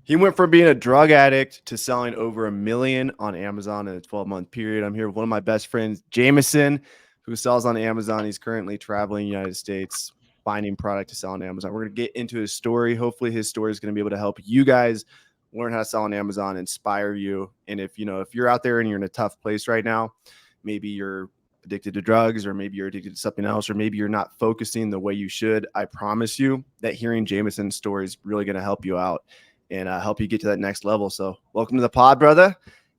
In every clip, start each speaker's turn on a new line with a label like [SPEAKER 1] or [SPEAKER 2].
[SPEAKER 1] He went from being a drug addict to selling over 1 million on Amazon in a 12-month period. I'm here with one of my best friends, Jameson, who sells on Amazon. He's currently traveling the United States, finding product to sell on Amazon. We're going to get into his story. Hopefully his story is going to be able to help you guys learn how to sell on Amazon, inspire you. And if you're out there and you're in a tough place right now, maybe you're addicted to drugs, or maybe you're addicted to something else, or maybe you're not focusing the way you should, I promise you that hearing Jameson's story is really going to help you out and help you get to that next level. So welcome to the pod, brother.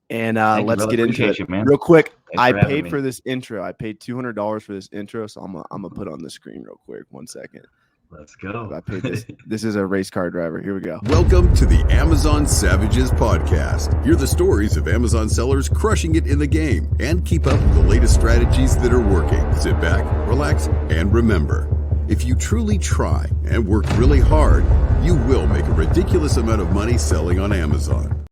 [SPEAKER 1] And let's get into it, man. Real quick. I paid for this intro. I paid $200 for this intro. So I'm gonna put on the screen real quick. 1 second.
[SPEAKER 2] Let's go.
[SPEAKER 1] I paid this. This is a race car driver. Here we go.
[SPEAKER 3] Welcome to the Amazon Savages podcast. Hear the stories of Amazon sellers crushing it in the game and keep up with the latest strategies that are working. Sit back, relax, and remember, if you truly try and work really hard, you will make a ridiculous amount of money selling on Amazon.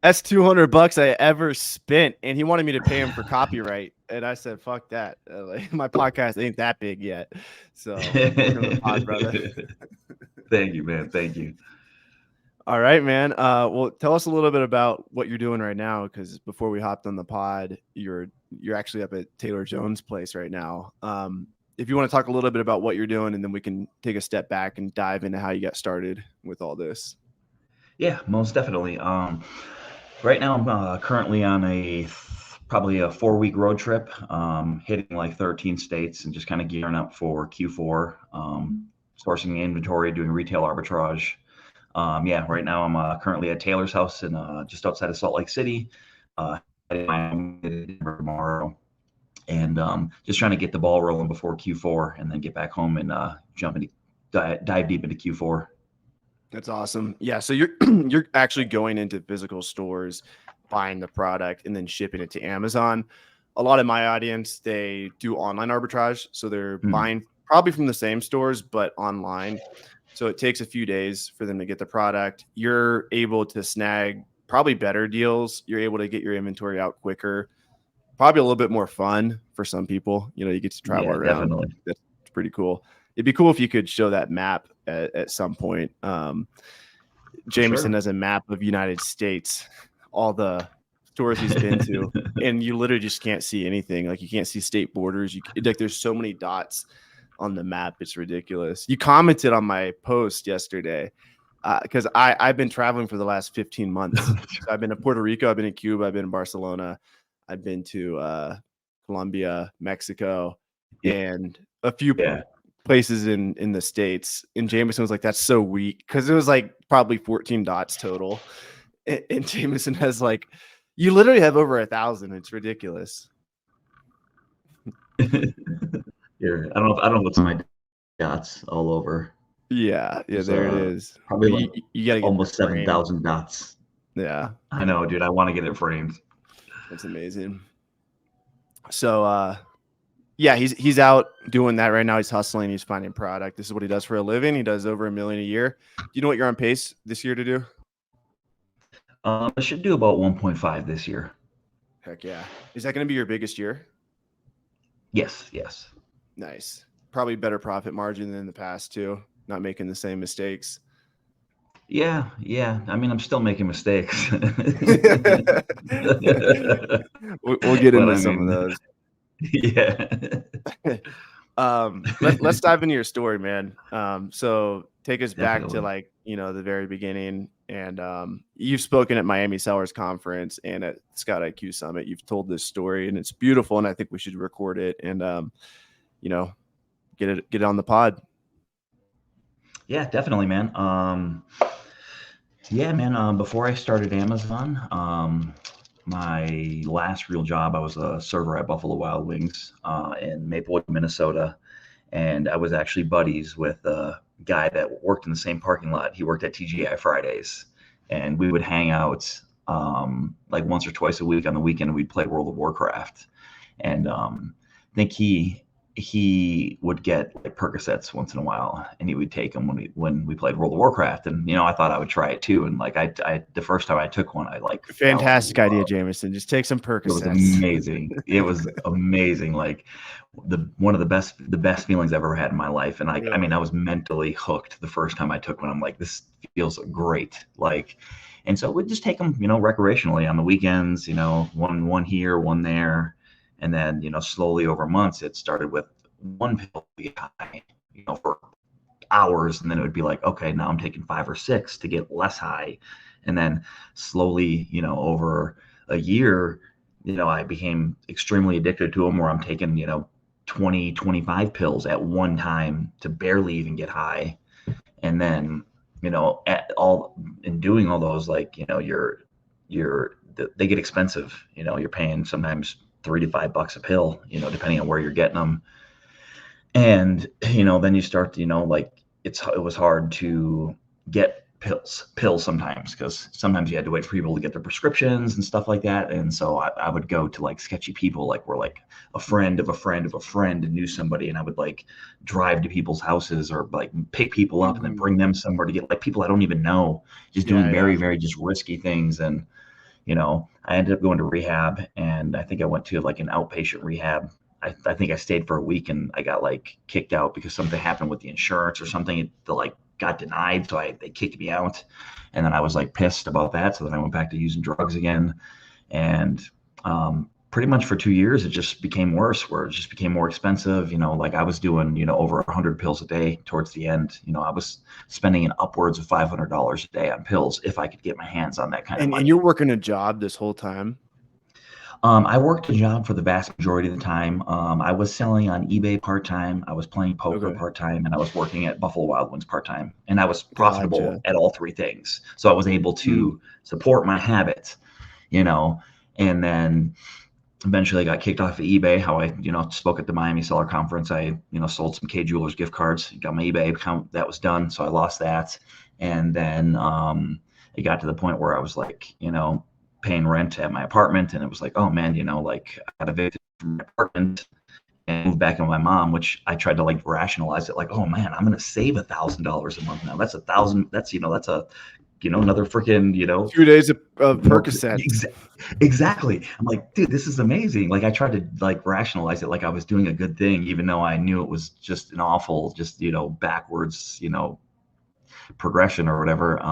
[SPEAKER 1] That's $200 I ever spent, and he wanted me to pay him for copyright, and I said, "Fuck that! My podcast ain't that big yet." So, welcome to the pod, brother.
[SPEAKER 2] Thank you, man. Thank you.
[SPEAKER 1] All right, man. Well, tell us a little bit about what you're doing right now, because before we hopped on the pod, you're actually up at Taylor Jones' place right now. If you want to talk a little bit about what you're doing, and then we can take a step back and dive into how you got started with all this.
[SPEAKER 2] Yeah, most definitely. Right now, I'm currently on probably a 4-week road trip, hitting like 13 states and just kind of gearing up for Q4, sourcing inventory, doing retail arbitrage. Right now I'm currently at Taylor's house in just outside of Salt Lake City, tomorrow, and just trying to get the ball rolling before Q4, and then get back home and dive deep into Q4.
[SPEAKER 1] That's awesome. Yeah. So you're actually going into physical stores, buying the product, and then shipping it to Amazon. A lot of my audience, they do online arbitrage. So they're buying probably from the same stores, but online. So it takes a few days for them to get the product. You're able to snag probably better deals. You're able to get your inventory out quicker. Probably a little bit more fun for some people. You get to travel around.
[SPEAKER 2] Definitely.
[SPEAKER 1] That's pretty cool. It'd be cool if you could show that map at some point. Jameson has a map of United States, all the stores he's been to, and you literally just can't see anything. Like, you can't see state borders. There's so many dots on the map. It's ridiculous. You commented on my post yesterday because I've been traveling for the last 15 months. So I've been to Puerto Rico. I've been in Cuba. I've been in Barcelona. I've been to Colombia, Mexico, and a few places in the States. And Jameson was like, "That's so weak," because it was like probably 14 dots total. And Jameson has like, you literally have over 1,000. It's ridiculous.
[SPEAKER 2] Here, I don't know what's my dots all over.
[SPEAKER 1] Yeah, there it is.
[SPEAKER 2] Probably like
[SPEAKER 1] you gotta get
[SPEAKER 2] almost 7,000 dots.
[SPEAKER 1] Yeah,
[SPEAKER 2] I know, dude. I want to get it framed.
[SPEAKER 1] That's amazing. So he's out doing that right now. He's hustling. He's finding product. This is what he does for a living. He does over $1 million a year. Do you know what you're on pace this year to do?
[SPEAKER 2] I should do about 1.5 this year.
[SPEAKER 1] Heck yeah. Is that going to be your biggest year?
[SPEAKER 2] Yes.
[SPEAKER 1] Nice. Probably better profit margin than in the past too. Not making the same mistakes.
[SPEAKER 2] Yeah. I mean, I'm still making mistakes.
[SPEAKER 1] We'll get into some of those.
[SPEAKER 2] Yeah.
[SPEAKER 1] Let's dive into your story, man. So take us back to the very beginning. And you've spoken at Miami Sellers Conference and at Scout IQ Summit. You've told this story, and it's beautiful. And I think we should record it and get it on the pod.
[SPEAKER 2] Yeah, definitely, man. Before I started Amazon, my last real job, I was a server at Buffalo Wild Wings in Maplewood, Minnesota. And I was actually buddies with a guy that worked in the same parking lot. He worked at TGI Fridays. And we would hang out like once or twice a week on the weekend. We'd play World of Warcraft. And I think he he would get like Percocets once in a while, and he would take them when we played World of Warcraft. And I thought I would try it too. And like I the first time I took one, I like
[SPEAKER 1] fantastic idea, Jameson. Just take some Percocets.
[SPEAKER 2] It was amazing. It was amazing. Like one of the best feelings I've ever had in my life. And I mean, I was mentally hooked the first time I took one. I'm like, this feels great. Like, and so we'd just take them, recreationally on the weekends. One here, one there. And then, slowly over months, it started with one pill be high, for hours. And then it would be like, okay, now I'm taking 5 or 6 to get less high. And then slowly, over a year, I became extremely addicted to them, where I'm taking, 20, 25 pills at one time to barely even get high. And then, in doing all those, like, they get expensive. You're paying sometimes $3 to $5 a pill, depending on where you're getting them. And, then you start, like it was hard to get pills sometimes, because sometimes you had to wait for people to get their prescriptions and stuff like that. And so I would go to like sketchy people, like where like a friend of a friend of a friend knew somebody, and I would like drive to people's houses or like pick people up and then bring them somewhere to get like people I don't even know, just doing very, very just risky things. And I ended up going to rehab, and I think I went to like an outpatient rehab. I think I stayed for a week, and I got like kicked out because something happened with the insurance or something. That like got denied, so they kicked me out. And then I was like pissed about that. So then I went back to using drugs again. And pretty much for 2 years, it just became worse, where it just became more expensive. Like I was doing, over 100 pills a day towards the end. I was spending an upwards of $500 a day on pills if I could get my hands on that kind of money.
[SPEAKER 1] And you're working a job this whole time?
[SPEAKER 2] I worked a job for the vast majority of the time. I was selling on eBay part-time. I was playing poker part-time, and I was working at Buffalo Wild Wings part-time. And I was profitable at all 3 things. So I was able to support my habits, and then eventually I got kicked off of eBay. How I, spoke at the Miami Seller Conference. I, sold some K Jewelers gift cards, got my eBay account. That was done. So I lost that. And then it got to the point where I was like, paying rent at my apartment, and it was like, oh man, like I got evicted from my apartment and moved back in with my mom, which I tried to like rationalize it, like, oh man, I'm gonna save $1,000 a month now. That's $1,000. That's that's a another freaking
[SPEAKER 1] 2 days of Percocets.
[SPEAKER 2] Exactly. I'm like, dude, this is amazing. Like I tried to like rationalize it like I was doing a good thing, even though I knew it was just an awful, just backwards, progression or whatever.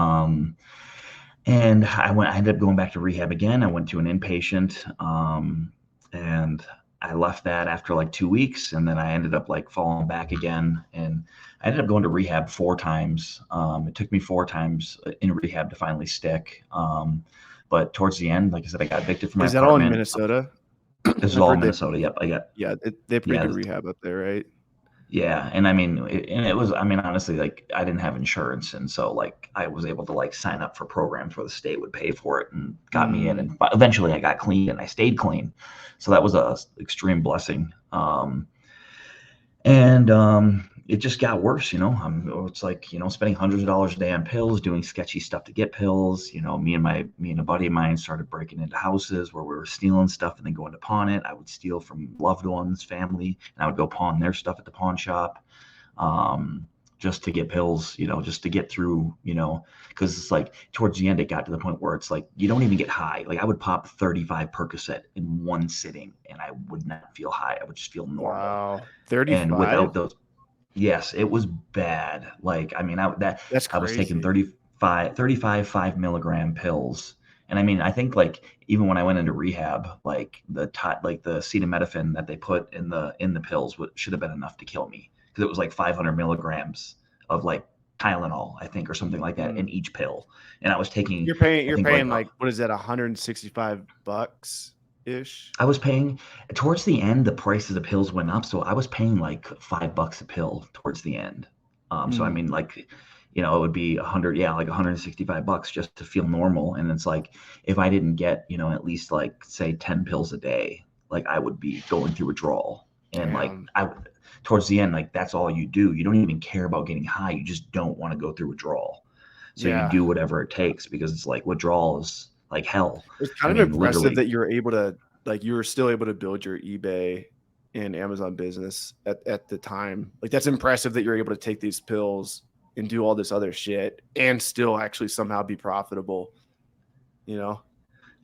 [SPEAKER 2] And I ended up going back to rehab again. I went to an inpatient, and I left that after like 2 weeks. And then I ended up like falling back again. And I ended up going to rehab 4 times. It took me 4 times in rehab to finally stick. But towards the end, like I said, I got evicted from my apartment.
[SPEAKER 1] Is that all in Minnesota?
[SPEAKER 2] This is all in Minnesota. Yep.
[SPEAKER 1] They have pretty good rehab up there, right?
[SPEAKER 2] Yeah. And I mean, honestly, like I didn't have insurance. And so like I was able to like sign up for programs where the state would pay for it and got me in. And eventually I got clean and I stayed clean. So that was a extreme blessing. It just got worse, it's like, spending hundreds of dollars a day on pills, doing sketchy stuff to get pills. Me and a buddy of mine started breaking into houses where we were stealing stuff and then going to pawn it. I would steal from loved ones, family, and I would go pawn their stuff at the pawn shop, just to get pills, just to get through, because it's like towards the end, it got to the point where it's like, you don't even get high. Like I would pop 35 Percocet in one sitting and I would not feel high. I would just feel normal.
[SPEAKER 1] Wow. 35?
[SPEAKER 2] And without those, yes, it was bad. Like, I mean,
[SPEAKER 1] that's crazy.
[SPEAKER 2] I was taking 35 5-milligram pills. And I mean, I think like even when I went into rehab, like the acetaminophen that they put in the pills should have been enough to kill me, because it was like 500 milligrams of like Tylenol, I think, or something like that in each pill. And I was taking.
[SPEAKER 1] You're paying like what is that, $165 ish?
[SPEAKER 2] I was paying towards the end. The prices of pills went up, so I was paying like $5 a pill towards the end. So I mean, like, it would be like $165 just to feel normal. And it's like, if I didn't get, at least like say 10 pills a day, like I would be going through withdrawal. And like towards the end, like that's all you do. You don't even care about getting high. You just don't want to go through withdrawal. So you do whatever it takes, because it's like withdrawal is like hell.
[SPEAKER 1] It's kind of impressive that you're able to, like, you were still able to build your eBay in Amazon business at the time. Like, that's impressive that you're able to take these pills and do all this other shit and still actually somehow be profitable, you know?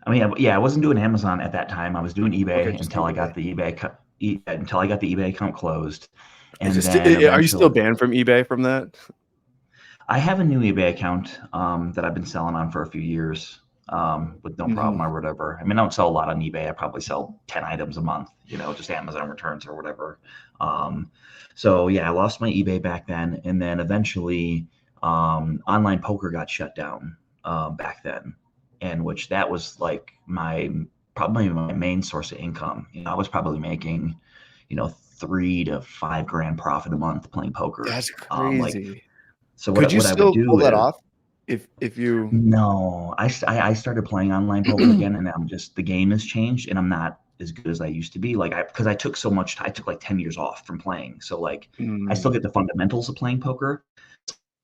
[SPEAKER 2] I mean, yeah, I wasn't doing Amazon at that time. I was doing eBay
[SPEAKER 1] Okay,
[SPEAKER 2] until I got the until I got the eBay account closed. And then
[SPEAKER 1] are you still banned from eBay from that?
[SPEAKER 2] I have a new eBay account that I've been selling on for a few years with no problem or whatever. I mean, I don't sell a lot on eBay. I probably sell 10 items a month, just Amazon returns or whatever. So yeah, I lost my eBay back then. And then eventually online poker got shut down back then. And which that was like probably my main source of income. I was probably making, $3 to $5 grand profit a month playing poker.
[SPEAKER 1] That's crazy.
[SPEAKER 2] So
[SPEAKER 1] could you still pull that off if you?
[SPEAKER 2] No, I started playing online poker again, and the game has changed, and I'm not as good as I used to be. Because I took so much, I took like 10 years off from playing. So I still get the fundamentals of playing poker.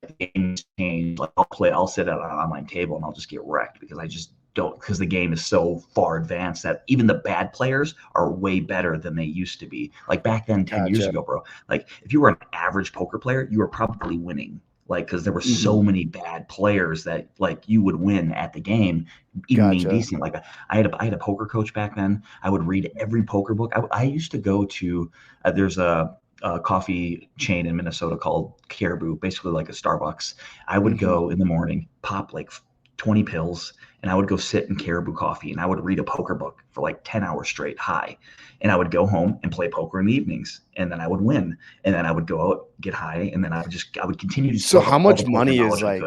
[SPEAKER 2] The game's changed. Like I'll sit at an online table and I'll just get wrecked because I just don't, because the game is so far advanced that even the bad players are way better than they used to be. Like back then, 10 years ago, bro, like if you were an average poker player, you were probably winning. Like, because there were so many bad players that like you would win at the game, even being decent. Like I had a poker coach back then. I would read every poker book. I used to go to there's a coffee chain in Minnesota called Caribou, basically like a Starbucks. I would go in the morning, pop like 20 pills, and I would go sit in Caribou Coffee, and I would read a poker book for like 10 hours straight, high. And I would go home and play poker in the evenings, and then I would win, and then I would go out, get high, and then I would continue to.
[SPEAKER 1] So how much money is like,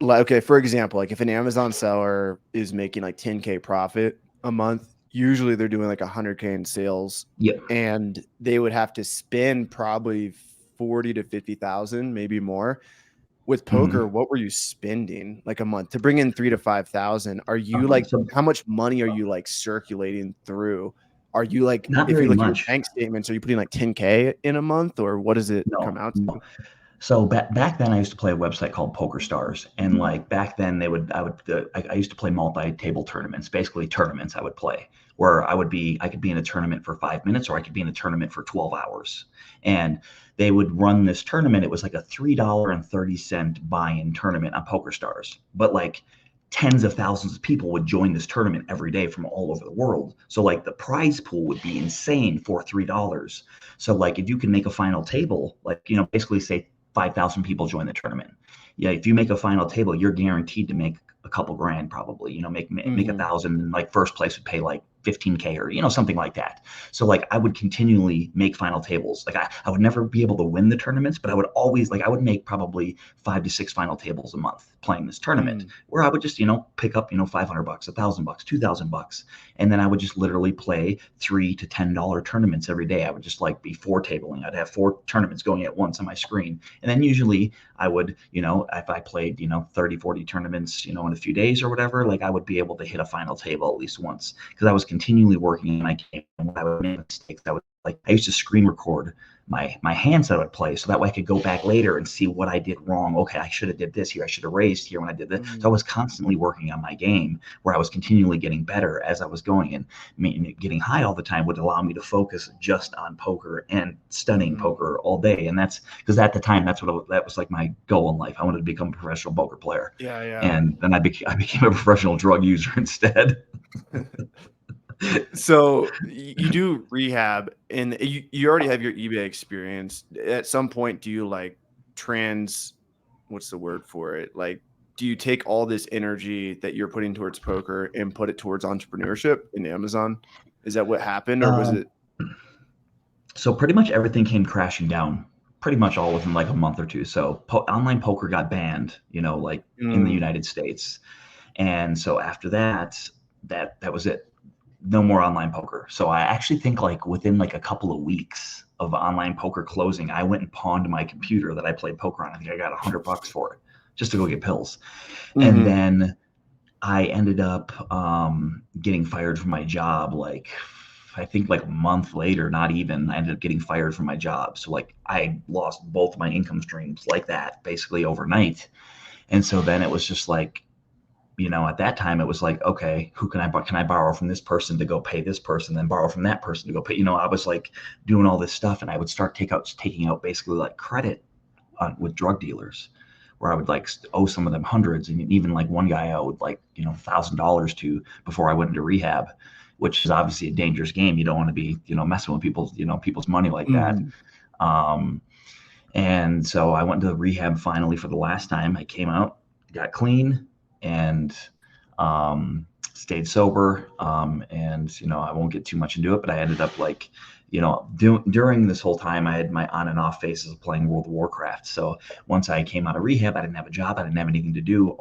[SPEAKER 1] okay, for example, like if an Amazon seller is making like 10K profit a month, usually they're doing like 100K in sales.
[SPEAKER 2] Yep.
[SPEAKER 1] And they would have to spend probably 40 to 50,000, maybe more. With poker, what were you spending like a month to bring in 3,000 to 5,000? Are you how much money are you like circulating through? Are you like,
[SPEAKER 2] not
[SPEAKER 1] if
[SPEAKER 2] very
[SPEAKER 1] you look
[SPEAKER 2] much.
[SPEAKER 1] at your bank statements, are you putting like 10K in a month, or what does it come out to?
[SPEAKER 2] So back then I used to play a website called Poker Stars, and like back then I used to play multi-table tournaments, basically tournaments I would play where I could be in a tournament for 5 minutes, or I could be in a tournament for 12 hours. And they would run this tournament. It was like a $3.30 buy-in tournament on Poker Stars, but like tens of thousands of people would join this tournament every day from all over the world. So like the prize pool would be insane for $3. So like if you can make a final table, like, basically say 5,000 people join the tournament. Yeah, if you make a final table, you're guaranteed to make a couple grand probably, make 1,000, and like first place would pay like 15K or, something like that. So like I would continually make final tables. Like I would never be able to win the tournaments, but I would always I would make probably 5 to 6 final tables a month playing this tournament where I would just, pick up, $500, $1,000, $2,000. And then I would just literally play $3 to $10 tournaments every day. I would just like be 4 tabling. I'd have 4 tournaments going at once on my screen. And then usually I would, if I played, 30, 40 tournaments, in a few days or whatever, like I would be able to hit a final table at least once, because I was continually working on my game. And when I would make mistakes, I used to screen record my hands that I would play, so that way I could go back later and see what I did wrong. Okay, I should have did this here. I should have raised here when I did this. So I was constantly working on my game, where I was continually getting better as I was going, and getting high all the time would allow me to focus just on poker and studying poker all day. And that's because at the time that was like my goal in life. I wanted to become a professional poker player.
[SPEAKER 1] Yeah.
[SPEAKER 2] And then I became a professional drug user instead.
[SPEAKER 1] So you do rehab, and you already have your eBay experience. At some point, do you like what's the word for it? Like, do you take all this energy that you're putting towards poker and put it towards entrepreneurship in Amazon? Is that what happened, or was it?
[SPEAKER 2] So pretty much everything came crashing down pretty much all within like a month or two. So online poker got banned, in the United States. And so after that was it. No more online poker. So I actually think like within like a couple of weeks of online poker closing, I went and pawned my computer that I played poker on. I think I got $100 for it just to go get pills. And then I ended up getting fired from my job. Like, I think like a month later, not even, I ended up getting fired from my job. So like I lost both my income streams like that basically overnight. And so then it was just like, at that time it was like, okay, who can I borrow from this person to go pay this person, then borrow from that person to go pay, I was like doing all this stuff, and I would start taking out basically like credit with drug dealers, where I would like owe some of them hundreds, and even like one guy I owed like $1,000 to before I went into rehab, which is obviously a dangerous game. You don't want to be messing with people's money like that. And so I went to rehab finally for the last time. I came out, got clean, and stayed sober. And I won't get too much into it, but I ended up like during this whole time, I had my on and off phases of playing World of Warcraft. So once I came out of rehab, I didn't have a job. I didn't have anything to do.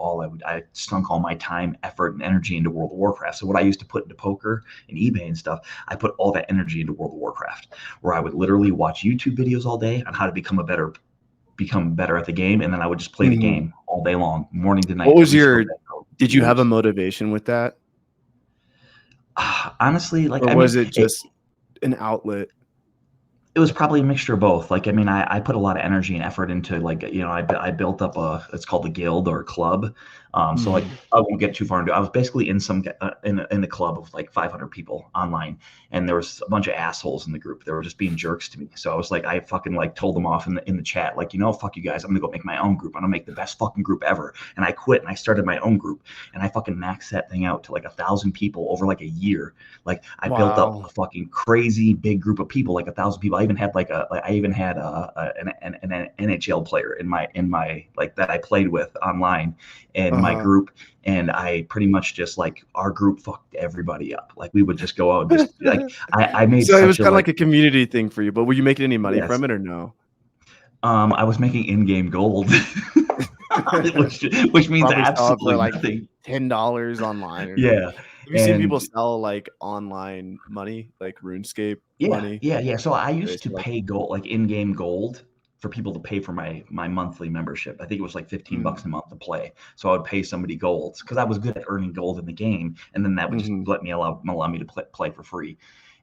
[SPEAKER 2] I sunk all my time, effort, and energy into World of Warcraft. So what I used to put into poker and eBay and stuff, I put all that energy into World of Warcraft, where I would literally watch YouTube videos all day on how to become better at the game. And then I would just play the game all day long, morning to night.
[SPEAKER 1] What was did you have a motivation with that?
[SPEAKER 2] Honestly,
[SPEAKER 1] or was it just an outlet?
[SPEAKER 2] It was probably a mixture of both. Like, I put a lot of energy and effort into like, I built up it's called a guild or a club. So like, I won't get too far into it. I was basically in in a club of like 500 people online, and there was a bunch of assholes in the group. They were just being jerks to me. So I was like, I fucking like told them off in the chat, like, fuck you guys. I'm gonna go make my own group. I'm gonna make the best fucking group ever. And I quit and I started my own group, and I fucking maxed that thing out to like 1,000 people over like a year. Like I built up a fucking crazy big group of people, like 1,000 people. I even had an NHL player in my like that I played with online in my group, and I pretty much just like our group fucked everybody up. Like we would just go out and just like I made.
[SPEAKER 1] So it was kind of like a community thing for you, but were you making any money from it or no?
[SPEAKER 2] I was making in-game gold, which means absolutely
[SPEAKER 1] like
[SPEAKER 2] nothing.
[SPEAKER 1] $10 online.
[SPEAKER 2] Yeah.
[SPEAKER 1] Have you seen people sell like online money, like RuneScape money?
[SPEAKER 2] Yeah. So I used to pay gold, like in-game gold, for people to pay for my monthly membership. I think it was like $15 a month to play. So I would pay somebody gold because I was good at earning gold in the game, and then that would just allow me to play for free.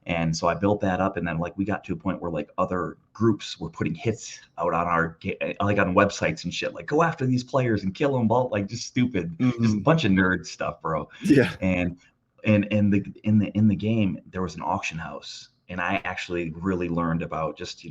[SPEAKER 2] And so I built that up, and then like we got to a point where like other groups were putting hits out on our like on websites and shit, like go after these players and kill them, like just stupid, just a bunch of nerd stuff, bro.
[SPEAKER 1] Yeah.
[SPEAKER 2] And in the game there was an auction house, and I actually really learned about just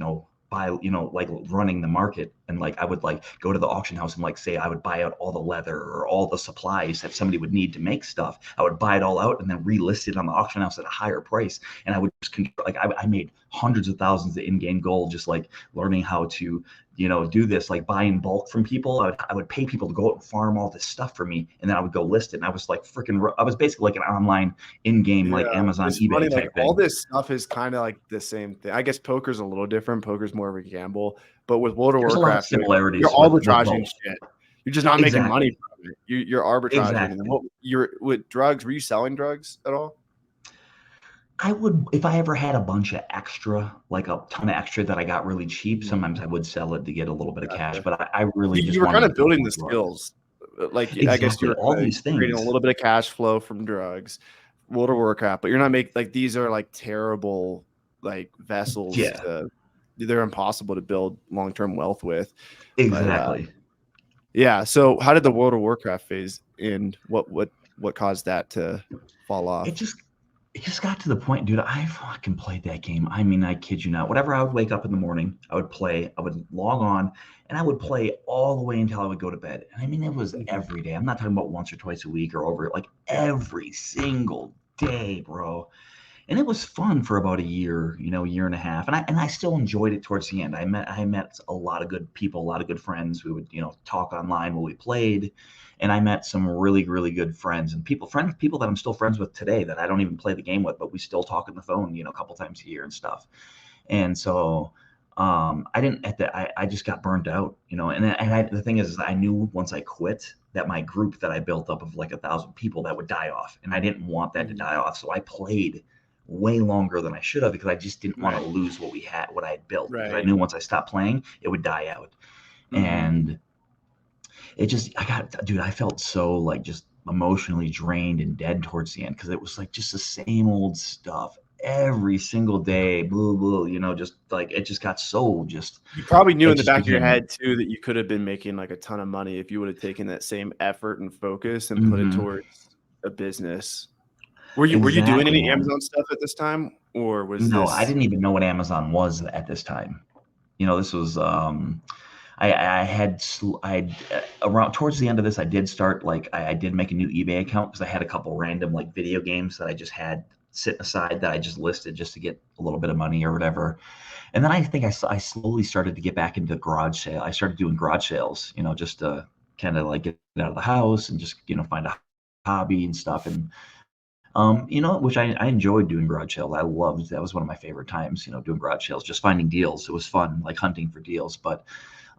[SPEAKER 2] like running the market. And like I would like go to the auction house and like say I would buy out all the leather or all the supplies that somebody would need to make stuff. I would buy it all out and then relist it on the auction house at a higher price. And I would just like I made hundreds of thousands of in-game gold just like learning how to do this, like buy in bulk from people. I would pay people to go out and farm all this stuff for me, and then I would go list it. And I was like I was basically like an online in-game like Amazon, eBay
[SPEAKER 1] funny,
[SPEAKER 2] type
[SPEAKER 1] like,
[SPEAKER 2] thing.
[SPEAKER 1] All this stuff is kind of like the same thing. I guess poker's a little different. Poker's more of a gamble, but with World of Warcraft,
[SPEAKER 2] a lot of similarities.
[SPEAKER 1] You're arbitraging shit. You're just not making money from it. You're arbitraging.
[SPEAKER 2] Exactly.
[SPEAKER 1] And you're with drugs. Were you selling drugs at all?
[SPEAKER 2] I would, if I ever had a bunch of extra, like a ton of extra that I got really cheap, sometimes I would sell it to get a little bit of cash. But I really just
[SPEAKER 1] you were kind of building the
[SPEAKER 2] drugs.
[SPEAKER 1] Skills. Like
[SPEAKER 2] Exactly.
[SPEAKER 1] I guess you're
[SPEAKER 2] all these things,
[SPEAKER 1] creating a little bit of cash flow from drugs, World of Warcraft, but you're not making like these are like terrible like vessels.
[SPEAKER 2] Yeah.
[SPEAKER 1] They're impossible to build long-term wealth with.
[SPEAKER 2] Exactly.
[SPEAKER 1] But, yeah. So how did the World of Warcraft phase end? What caused that to fall off?
[SPEAKER 2] It just got to the point, dude. I fucking played that game. I mean, I kid you not. Whatever I would wake up in the morning, I would play. I would log on, and I would play all the way until I would go to bed. And I mean, it was every day. I'm not talking about once or twice a week or over, like every single day, bro. And it was fun for about a year, year and a half. And I still enjoyed it towards the end. I met a lot of good people, a lot of good friends who would, talk online while we played. And I met some really, really good friends and people that I'm still friends with today that I don't even play the game with, but we still talk on the phone, a couple times a year and stuff. And so I just got burned out, the thing is I knew once I quit that my group that I built up of like 1,000 people, that would die off. And I didn't want that to die off. So I played way longer than I should have because I just didn't want to lose what I had built. Right. I knew once I stopped playing, it would die out. And it just, I felt so like just emotionally drained and dead towards the end because it was like just the same old stuff every single day, blah, blah, you know, just like, it just got so just.
[SPEAKER 1] You probably knew
[SPEAKER 2] it
[SPEAKER 1] in the
[SPEAKER 2] just
[SPEAKER 1] back of your
[SPEAKER 2] became-
[SPEAKER 1] head too that you could have been making like a ton of money if you would have taken that same effort and focus and put it towards a business. Were you doing
[SPEAKER 2] Exactly,
[SPEAKER 1] any
[SPEAKER 2] man.
[SPEAKER 1] Amazon stuff at this time, or was
[SPEAKER 2] No,
[SPEAKER 1] this?
[SPEAKER 2] I didn't even know what Amazon was at this time. You know, this was I had around towards the end of this, I did start like I did make a new eBay account because I had a couple random like video games that I just had sitting aside that I just listed just to get a little bit of money or whatever. And then I think I slowly started to get back into garage sale. I started doing garage sales, you know, just to kind of like get out of the house and just, you know, find a hobby and stuff. And you know, which I enjoyed doing garage sales. I loved that was one of my favorite times, you know, doing garage sales, just finding deals. It was fun, like hunting for deals. But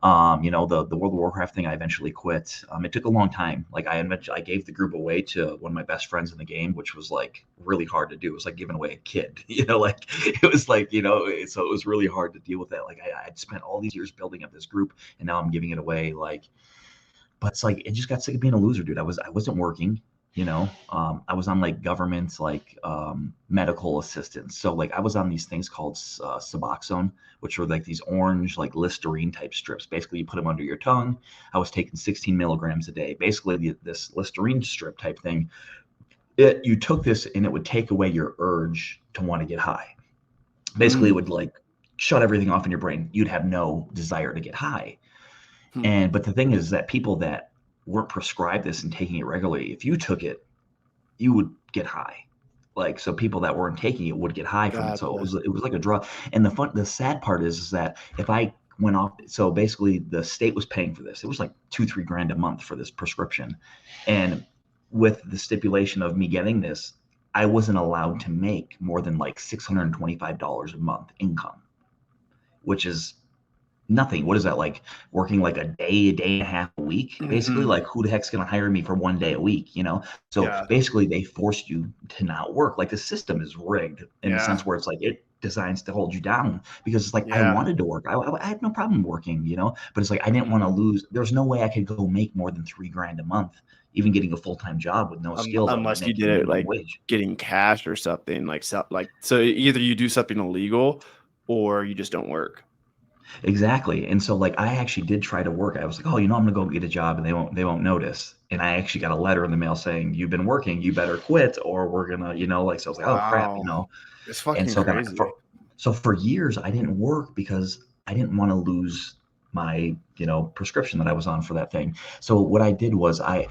[SPEAKER 2] you know, the World of Warcraft thing, I eventually quit. It took a long time. Like I gave the group away to one of my best friends in the game, which was like really hard to do. It was like giving away a kid, you know, like it was like, you know, so it was really hard to deal with that. Like I'd spent all these years building up this group and now I'm giving it away. Like, but it's like, it just got sick of being a loser, dude. I wasn't working. You know, I was on like government, like medical assistance. So like I was on these things called Suboxone, which were like these orange, like Listerine type strips. Basically, you put them under your tongue. I was taking 16 milligrams a day. Basically, this Listerine strip type thing. You took this and it would take away your urge to want to get high. Basically, it would like shut everything off in your brain. You'd have no desire to get high. But the thing is that people that weren't prescribed this and taking it regularly, if you took it, you would get high. Like, so people that weren't taking it would get high from it. So it was like a drug. And the sad part is that if I went off, so basically the state was paying for this. It was like $2-3 grand a month for this prescription. And with the stipulation of me getting this, I wasn't allowed to make more than like $625 a month income, which is nothing. What is that, like working like a day and a half a week? Basically, like who the heck's going to hire me for 1 day a week, you know? So basically they forced you to not work. Like the system is rigged in the sense where it's like it designs to hold you down because it's like I wanted to work. I had no problem working, you know, but it's like I didn't want to lose. There's no way I could go make more than $3 grand a month, even getting a full-time job with no skills.
[SPEAKER 1] Unless you did it like getting cash or something like so either you do something illegal or you just don't work.
[SPEAKER 2] Exactly. And so like I actually did try to work. I was like, oh, you know, I'm gonna go get a job and they won't notice. And I actually got a letter in the mail saying, you've been working, you better quit or we're gonna, you know, like, so I was like, oh crap, you know.
[SPEAKER 1] It's fucking crazy.
[SPEAKER 2] So for years I didn't work because I didn't want to lose my, you know, prescription that I was on for that thing. So what I did was I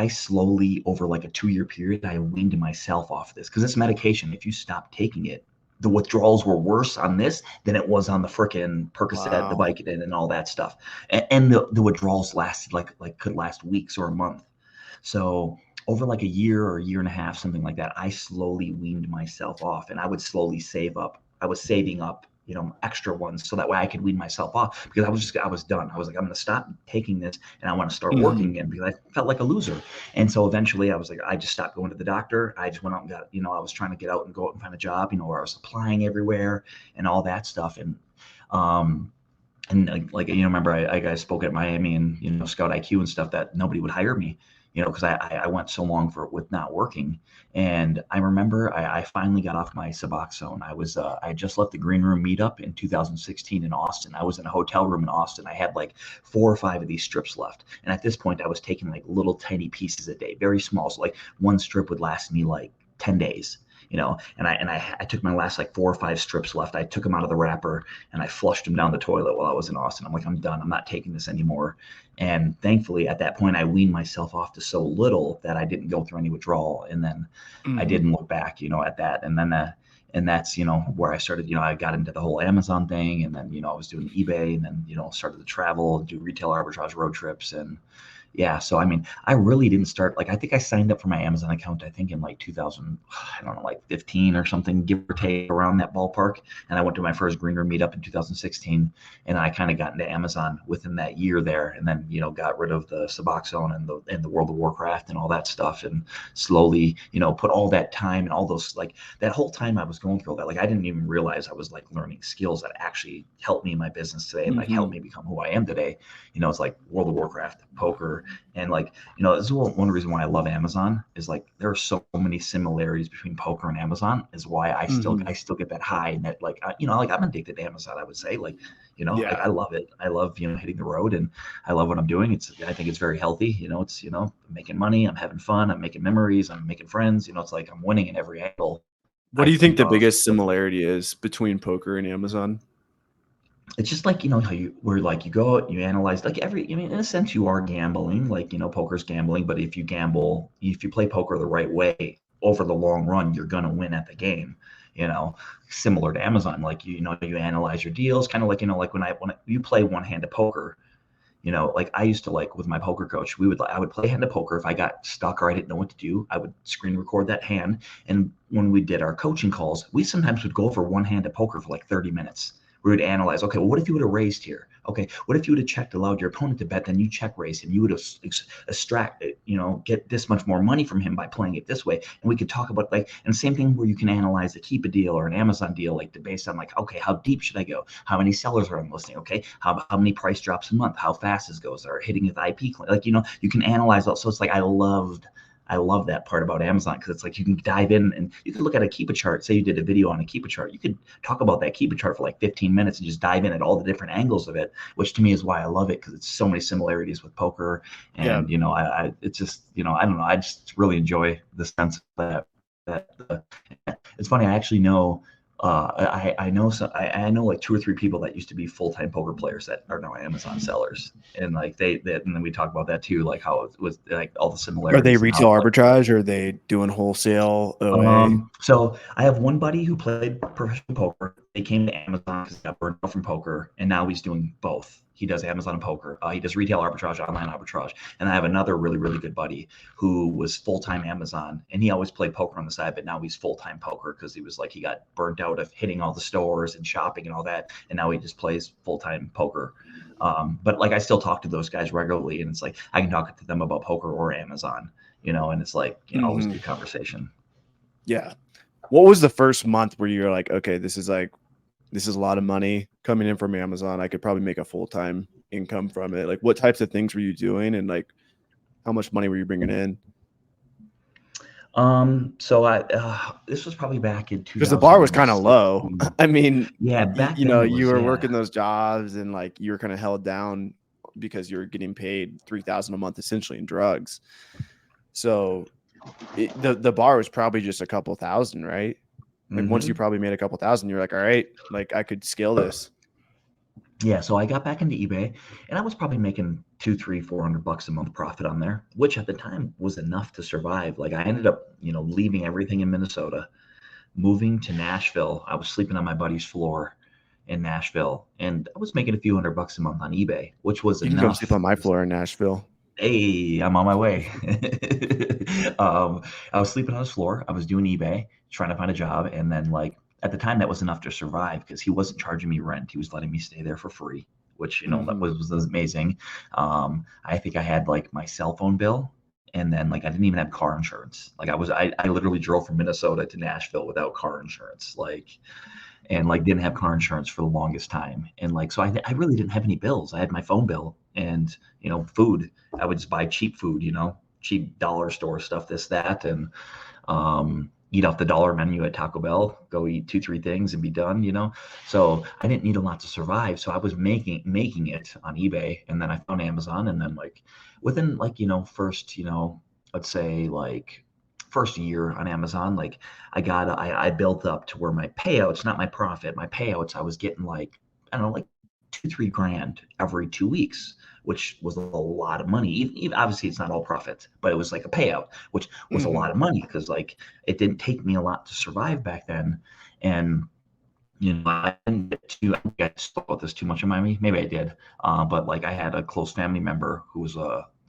[SPEAKER 2] slowly over like a 2-year period, I weaned myself off this because this medication, if you stop taking it, the withdrawals were worse on this than it was on the frickin' Percocet, the Vicodin, and all that stuff. And the withdrawals lasted like could last weeks or a month. So over like a year or a year and a half, something like that, I slowly weaned myself off, and I would slowly save up. I was saving up, you know, extra ones so that way I could wean myself off because I was done. I was like, I'm going to stop taking this and I want to start working again because I felt like a loser. And so eventually I was like, I just stopped going to the doctor. I just went out and got, you know, I was trying to get out and find a job, you know, where I was applying everywhere and all that stuff. And like, you know, remember I spoke at Miami and, you know, Scout IQ and stuff that nobody would hire me, you know, because I went so long with not working. And I remember I finally got off my Suboxone. I just left the Green Room meetup in 2016 in Austin. I was in a hotel room in Austin. I had like 4 or 5 of these strips left. And at this point I was taking like little tiny pieces a day, very small. So like one strip would last me like 10 days. You know, and I took my last like 4 or 5 strips left. I took them out of the wrapper and I flushed them down the toilet while I was in Austin. I'm like, I'm done. I'm not taking this anymore. And thankfully at that point, I weaned myself off to so little that I didn't go through any withdrawal. And then I didn't look back, you know, at that. And then and that's, you know, where I started, you know, I got into the whole Amazon thing. And then, you know, I was doing eBay and then, you know, started to travel and do retail arbitrage road trips. And yeah, so I mean, I really didn't start, like, I think I signed up for my Amazon account, I think in like 2000, I don't know, like 15 or something, give or take around that ballpark. And I went to my first Green Room meetup in 2016, and I kind of got into Amazon within that year there, and then, you know, got rid of the Suboxone and the World of Warcraft and all that stuff, and slowly, you know, put all that time and all those, like, that whole time I was going through all that, like, I didn't even realize I was like learning skills that actually helped me in my business today and like helped me become who I am today. You know, it's like World of Warcraft, poker, poker. And like, you know, this is one reason why I love Amazon is like there are so many similarities between poker and Amazon is why I still get that high and that like, you know, like I'm addicted to Amazon, I would say. Like, you know, like I love it. I love, you know, hitting the road and I love what I'm doing. I think it's very healthy. You know, it's, you know, I'm making money, I'm having fun, I'm making memories, I'm making friends, you know, it's like I'm winning in every angle.
[SPEAKER 1] What do you think the biggest similarity is between poker and Amazon?
[SPEAKER 2] It's just like, you know, how you go out, you analyze like I mean, in a sense you are gambling, like, you know, poker's gambling, but if you play poker the right way over the long run, you're going to win at the game, you know, similar to Amazon. Like, you know, you analyze your deals kind of like, you know, like when you play one hand of poker, you know, like I used to like with my poker coach, I would play a hand of poker. If I got stuck or I didn't know what to do, I would screen record that hand. And when we did our coaching calls, we sometimes would go over one hand of poker for like 30 minutes. We would analyze, okay, well, what if you would have raised here? Okay, what if you would have checked, allowed your opponent to bet, then you check raise, and you would have extract, you know, get this much more money from him by playing it this way. And we could talk about like, and same thing where you can analyze a Keep a deal or an Amazon deal, like based on like, okay, how deep should I go? How many sellers are on listing? Okay, how many price drops a month? How fast this goes? Or hitting with IP, like, you know, you can analyze that. So it's like I love that part about Amazon because it's like you can dive in and you can look at a Keep a chart. Say you did a video on a Keep a chart. You could talk about that Keep a chart for like 15 minutes and just dive in at all the different angles of it, which to me is why I love it because it's so many similarities with poker. And, you know, it's just, you know, I don't know. I just really enjoy the sense of that. It's funny. I actually know I know like 2 or 3 people that used to be full-time poker players that are now Amazon sellers, and like and then we talk about that too, like how it was like all the similarities.
[SPEAKER 1] Are they retail arbitrage or are they doing wholesale OA?
[SPEAKER 2] So I have one buddy who played professional poker. They came to Amazon because he got burned out from poker, and now he's doing both. He does Amazon and poker. He does retail arbitrage, online arbitrage. And I have another really, really good buddy who was full-time Amazon, and he always played poker on the side, but now he's full-time poker because he was like, he got burnt out of hitting all the stores and shopping and all that. And now he just plays full-time poker. But like, I still talk to those guys regularly, and it's like, I can talk to them about poker or Amazon, you know, and it's like, you know, always a good conversation.
[SPEAKER 1] Yeah. What was the first month where you're like, okay, this is a lot of money coming in from Amazon. I could probably make a full-time income from it. Like, what types of things were you doing, and like, how much money were you bringing in?
[SPEAKER 2] So this was probably back in 2000.
[SPEAKER 1] Because the bar was kind of low. I mean,
[SPEAKER 2] yeah, back
[SPEAKER 1] you know,
[SPEAKER 2] then
[SPEAKER 1] you were working those jobs, and like you were kind of held down because you were getting paid $3,000 a month essentially in drugs. So the bar was probably just a couple thousand, right? Like once you probably made a couple thousand, you're like, all right, like I could scale this.
[SPEAKER 2] Yeah. So I got back into eBay, and I was probably making $200, $300, $400 a month profit on there, which at the time was enough to survive. Like I ended up, you know, leaving everything in Minnesota, moving to Nashville. I was sleeping on my buddy's floor in Nashville, and I was making a few $100 a month on eBay, which was enough.
[SPEAKER 1] You can come sleep on my floor in Nashville.
[SPEAKER 2] Hey, I'm on my way. I was sleeping on his floor. I was doing eBay, trying to find a job. And then like at the time that was enough to survive because he wasn't charging me rent. He was letting me stay there for free, which, you know, that was amazing. I think I had like my cell phone bill, and then like I didn't even have car insurance. Like I literally drove from Minnesota to Nashville without car insurance. And like didn't have car insurance for the longest time. And like, so I really didn't have any bills. I had my phone bill and, you know, food. I would just buy cheap food, you know, cheap dollar store stuff, this, that, and eat off the dollar menu at Taco Bell, go eat 2-3 things and be done, you know? So I didn't need a lot to survive. So I was making it on eBay, and then I found Amazon, and then like within like, you know, first, you know, let's say like first year on Amazon, like I built up to where my payouts, not my profit, my payouts, I was getting like, I don't know, like $2-3 grand every 2 weeks, which was a lot of money. Even obviously it's not all profit, but it was like a payout, which was a lot of money because like it didn't take me a lot to survive back then. And you know, I didn't get to talk about this too much in Miami. Maybe I did, but like I had a close family member who was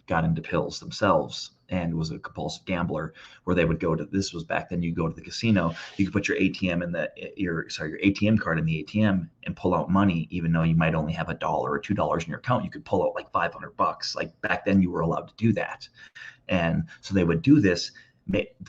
[SPEAKER 2] got into pills themselves and was a compulsive gambler, where they would go to, this was back then, you go to the casino, you could put your ATM in your ATM card in the ATM and pull out money, even though you might only have $1 or $2 in your account, you could pull out like $500. Like back then you were allowed to do that. And so they would do this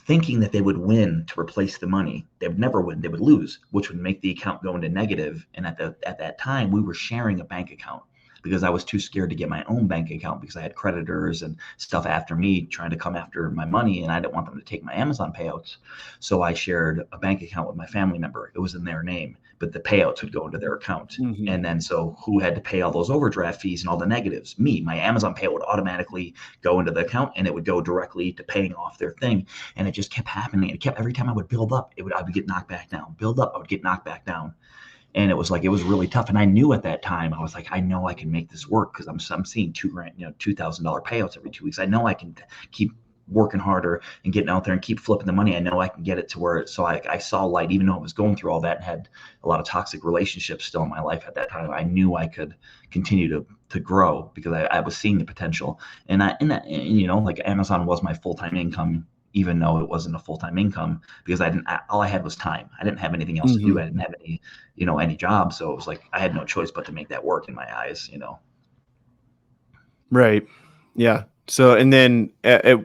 [SPEAKER 2] thinking that they would win to replace the money. They would never win, they would lose, which would make the account go into negative. And at that time we were sharing a bank account. because I was too scared to get my own bank account because I had creditors and stuff after me trying to come after my money, and I didn't want them to take my Amazon payouts. So I shared a bank account with my family member. It was in their name, but the payouts would go into their account.
[SPEAKER 1] Mhm.
[SPEAKER 2] And then so who had to pay all those overdraft fees and all the negatives? Me. My Amazon payout would automatically go into the account, and it would go directly to paying off their thing. And it just kept happening. It kept, every time I would build up, I would get knocked back down. Build up, I would get knocked back down. And it was like, it was really tough. And I knew at that time, I was like, I know I can make this work, because I'm seeing $2,000 payouts every 2 weeks. I know I can keep working harder and getting out there and keep flipping the money. I know I can get it to where it, so I saw light, even though I was going through all that and had a lot of toxic relationships still in my life at that time. I knew I could continue to grow, because I was seeing the potential. And like Amazon was my full-time income, even though it wasn't a full-time income, because all I had was time. I didn't have anything else to do. I didn't have any job. So it was like, I had no choice but to make that work in my eyes,
[SPEAKER 1] Right. Yeah. So, and then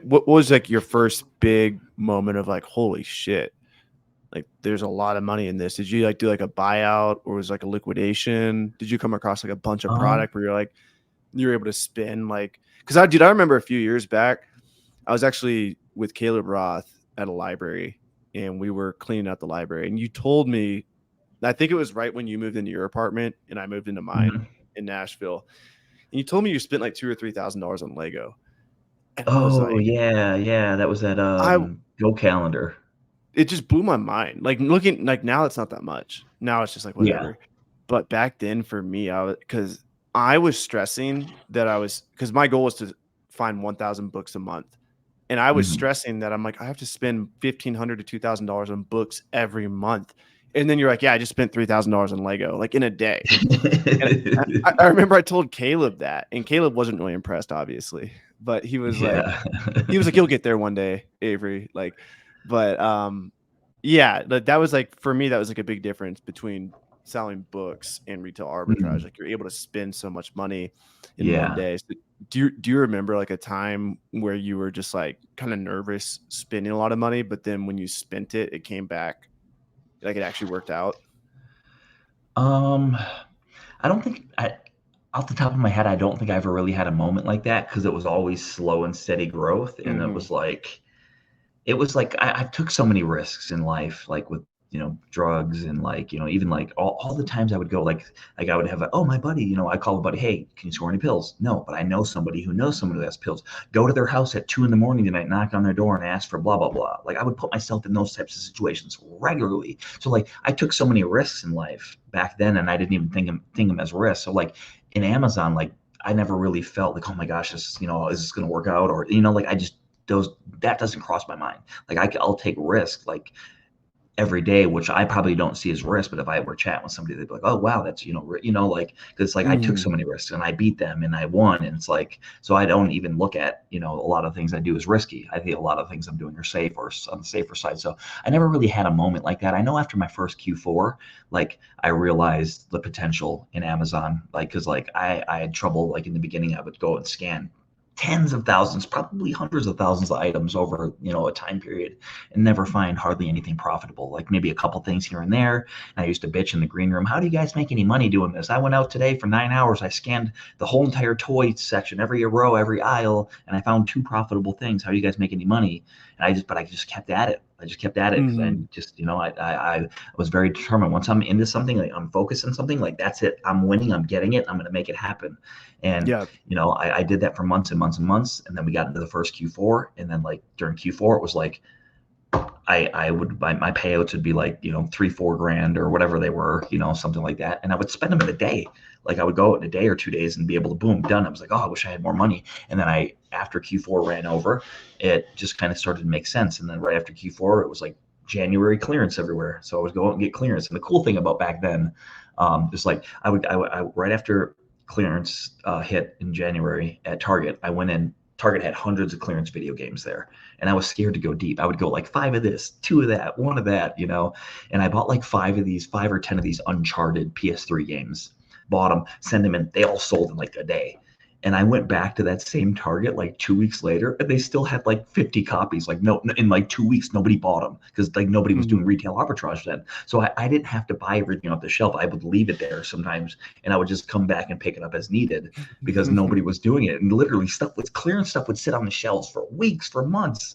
[SPEAKER 1] what was like your first big moment of like, holy shit, like there's a lot of money in this? Did you like do like a buyout, or was it like a liquidation? Did you come across like a bunch of product where you were able to spin like, because I remember a few years back, I was actually with Caleb Roth at a library, and we were cleaning out the library, and you told me, I think it was right when you moved into your apartment and I moved into mine in Nashville, and you told me you spent like $2,000 or $3,000 on Lego. And I was like,
[SPEAKER 2] yeah, that was at Go Calendar.
[SPEAKER 1] It just blew my mind. Like looking, like now it's not that much. Now it's just like whatever. Yeah. But back then for me, because I was stressing that because my goal was to find 1,000 books a month. And I was stressing that I'm like, I have to spend $1,500 to $2,000 on books every month. And then you're like, yeah, I just spent $3,000 on Lego, like in a day. And I remember I told Caleb that, and Caleb wasn't really impressed, obviously, but he was like, you'll get there one day, Avery. Like, but yeah, that was like, for me, that was like a big difference between selling books and retail arbitrage. Like you're able to spend so much money in one day. So do you remember like a time where you were just like kind of nervous spending a lot of money, but then when you spent it, it came back, like it actually worked out?
[SPEAKER 2] I don't think off the top of my head, I don't think I ever really had a moment like that, because it was always slow and steady growth. And it was like I took so many risks in life, like with drugs, and like even like all the times I would go like I would have my buddy, I call a buddy, hey, can you score any pills? No, but I know somebody who knows someone who has pills. Go to their house at 2 a.m. tonight, knock on their door and ask for blah blah blah. Like I would put myself in those types of situations regularly. So like I took so many risks in life back then, and I didn't even think them as risks. So like in Amazon, like I never really felt like, oh my gosh, this is this gonna work out? Or like I just that doesn't cross my mind. Like I'll take risks like every day, which I probably don't see as risk, but if I were chatting with somebody, they'd be like, oh wow, that's like, because like I took so many risks and I beat them and I won, and it's like, so I don't even look at a lot of things I do as risky. I think a lot of things I'm doing are safe or on the safer side. So I never really had a moment like that. I know after my first Q4, like I realized the potential in Amazon, like because like I had trouble, like in the beginning I would go and scan tens of thousands, probably hundreds of thousands of items over, a time period, and never find hardly anything profitable, like maybe a couple things here and there. And I used to bitch in the green room, how do you guys make any money doing this? I went out today for 9 hours. I scanned the whole entire toy section, every row, every aisle, and I found 2 profitable things. How do you guys make any money? And I just kept at it. I just kept at it. And just, I was very determined. Once I'm into something, like I'm focused on something, like that's it. I'm winning. I'm getting it. I'm going to make it happen. And, I did that for months and months and months. And then we got into the first Q4. And then like during Q4, it was like, my payouts would be like, $3-4 grand or whatever they were, something like that. And I would spend them in a day. Like I would go out in a day or 2 days and be able to boom, done. I was like, oh, I wish I had more money. And then after Q4 ran over, it just kind of started to make sense. And then right after Q4, it was like January clearance everywhere. So I was going and get clearance. And the cool thing about back then, is like I would right after clearance hit in January at Target, I went in. Target had hundreds of clearance video games there, and I was scared to go deep. I would go like 5 of this, 2 of that, 1 of that, and I bought like 5 or 10 of these Uncharted PS3 games, bought them, send them in. They all sold in like a day. And I went back to that same Target like 2 weeks later, and they still had like 50 copies. Like no, in like 2 weeks, nobody bought them because like nobody was doing retail arbitrage then. So I didn't have to buy everything off the shelf. I would leave it there sometimes, and I would just come back and pick it up as needed because nobody was doing it. And literally clearance stuff would sit on the shelves for weeks, for months.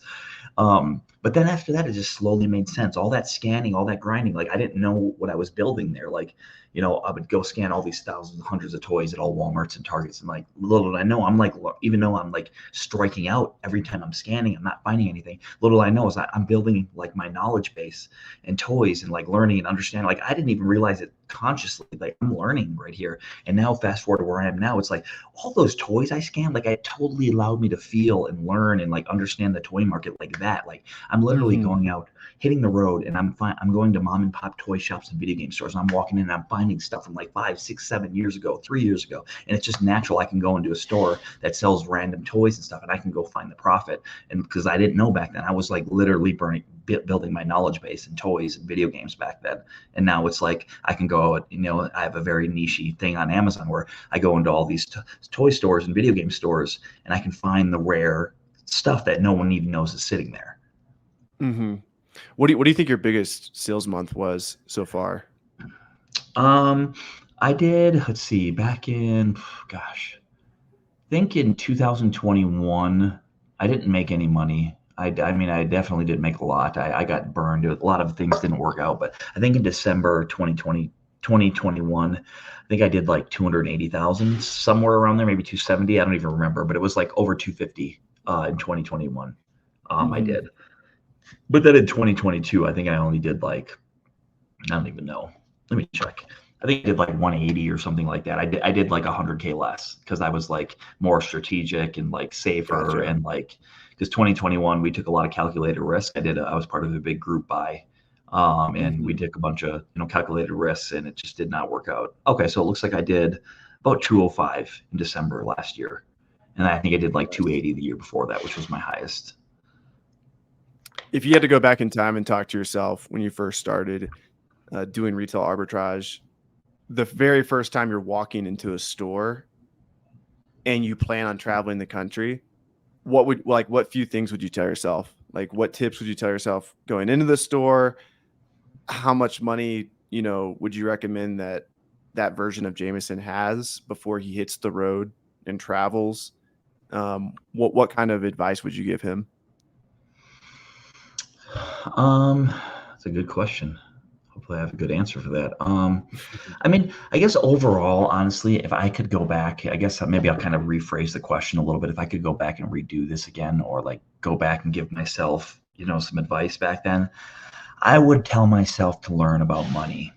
[SPEAKER 2] But then after that, it just slowly made sense. All that scanning, all that grinding, like I didn't know what I was building there. Like, you know, I would go scan all these thousands, hundreds of toys at all Walmarts and Targets. And like, little did I know, I'm like, even though I'm like striking out every time I'm scanning, I'm not finding anything. Little I know is I'm building like my knowledge base and toys and like learning and understanding. Like I didn't even realize it consciously. Like I'm learning right here. And now fast forward to where I am now, it's like all those toys I scanned, like it totally allowed me to feel and learn and like understand the toy market like that. Like I'm literally going out, hitting the road, and I'm going to mom and pop toy shops and video game stores. And I'm walking in and I'm finding stuff from like 5, 6, 7 years ago, 3 years ago. And it's just natural. I can go into a store that sells random toys and stuff, and I can go find the profit. And because I didn't know back then, I was like literally building my knowledge base in toys and video games back then. And now it's like I can go, you know, I have a very niche thing on Amazon where I go into all these toy stores and video game stores, and I can find the rare stuff that no one even knows is sitting there.
[SPEAKER 1] What do you think your biggest sales month was so far?
[SPEAKER 2] I did, let's see, back in, I think in 2021, I didn't make any money. I mean, I definitely did make a lot. I got burned. A lot of things didn't work out, but I think in December 2021, I think I did like 280,000, somewhere around there, maybe 270. I don't even remember, but it was like over 250 in 2021. I did. But then in 2022, I think I only did like, I don't even know. Let me check. I think I did like 180 or something like that. I did like 100K less because I was like more strategic and like safer. And like, because 2021, we took a lot of calculated risk. I was part of a big group buy. And we took a bunch of, you know, calculated risks, and it just did not work out. Okay. So it looks like I did about 205 in December last year. And I think I did like 280 the year before that, which was my highest.
[SPEAKER 1] If you had to go back in time and talk to yourself when you first started doing retail arbitrage, the very first time you're walking into a store and you plan on traveling the country, what few things would you tell yourself? Like what tips would you tell yourself going into the store? How much money, you know, would you recommend that version of Jameson has before he hits the road and travels? What kind of advice would you give him?
[SPEAKER 2] That's a good question. Hopefully I have a good answer for that. I mean, I guess overall, honestly, if I could go back, I guess maybe I'll kind of rephrase the question a little bit. If I could go back and redo this again, or like go back and give myself, you know, some advice back then, I would tell myself to learn about money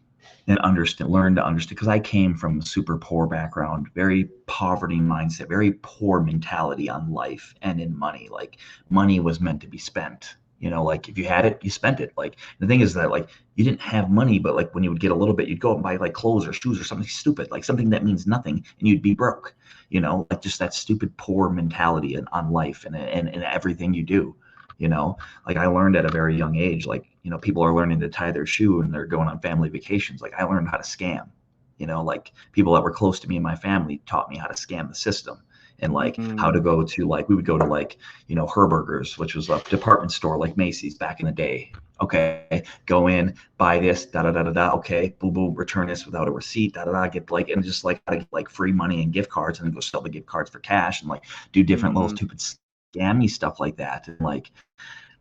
[SPEAKER 2] and learn to understand, because I came from a super poor background, very poverty mindset, very poor mentality on life and in money. Like money was meant to be spent. You know, like if you had it, you spent it. Like the thing is that like you didn't have money, but like when you would get a little bit, you'd go and buy like clothes or shoes or something stupid, like something that means nothing, and you'd be broke. You know, like just that stupid poor mentality on life and everything you do. You know, like I learned at a very young age, like, you know, people are learning to tie their shoe and they're going on family vacations. Like I learned how to scam. You know, like people that were close to me and my family taught me how to scam the system. And like how to go to, like, we would go to like, you know, Herberger's, which was a department store like Macy's back in the day. Okay, go in, buy this, da da da da da. Okay, boom boom, return this without a receipt, da da da. Get like, and just like how to get like free money and gift cards, and then go sell the gift cards for cash, and like do different little stupid scammy stuff like that. And like,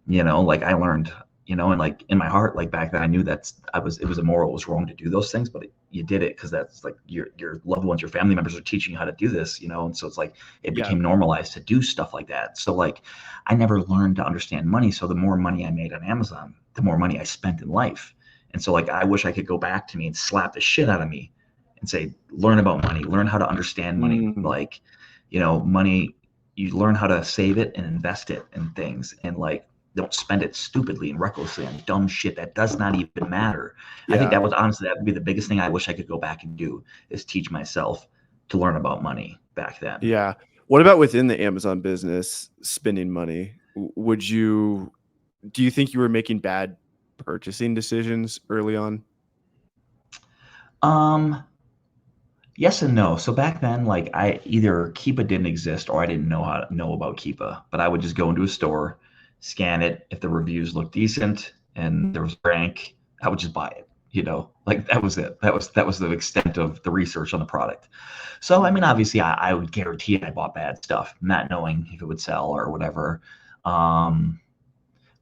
[SPEAKER 2] you know, like I learned, you know, and like in my heart, like back then I knew it was immoral, it was wrong to do those things, but you did it because that's like your loved ones, your family members are teaching you how to do this, you know. And so it's like it became normalized to do stuff like that. So like I never learned to understand money. So the more money I made on Amazon, the more money I spent in life. And so like I wish I could go back to me and slap the shit out of me and say, learn about money, learn how to understand money. Like, you know, money, you learn how to save it and invest it in things, and like don't spend it stupidly and recklessly on dumb shit that does not even matter. I think that would be the biggest thing I wish I could go back and do, is teach myself to learn about money back then.
[SPEAKER 1] Yeah. What about within the Amazon business, spending money? Do you think you were making bad purchasing decisions early on?
[SPEAKER 2] Yes and no. So back then, like I either Keepa didn't exist or I didn't know about Keepa, but I would just go into a store, scan it. If the reviews looked decent and there was rank, I would just buy it. Like that was it. That was the extent of the research on the product. So I mean, obviously, I would guarantee I bought bad stuff, not knowing if it would sell or whatever. Um,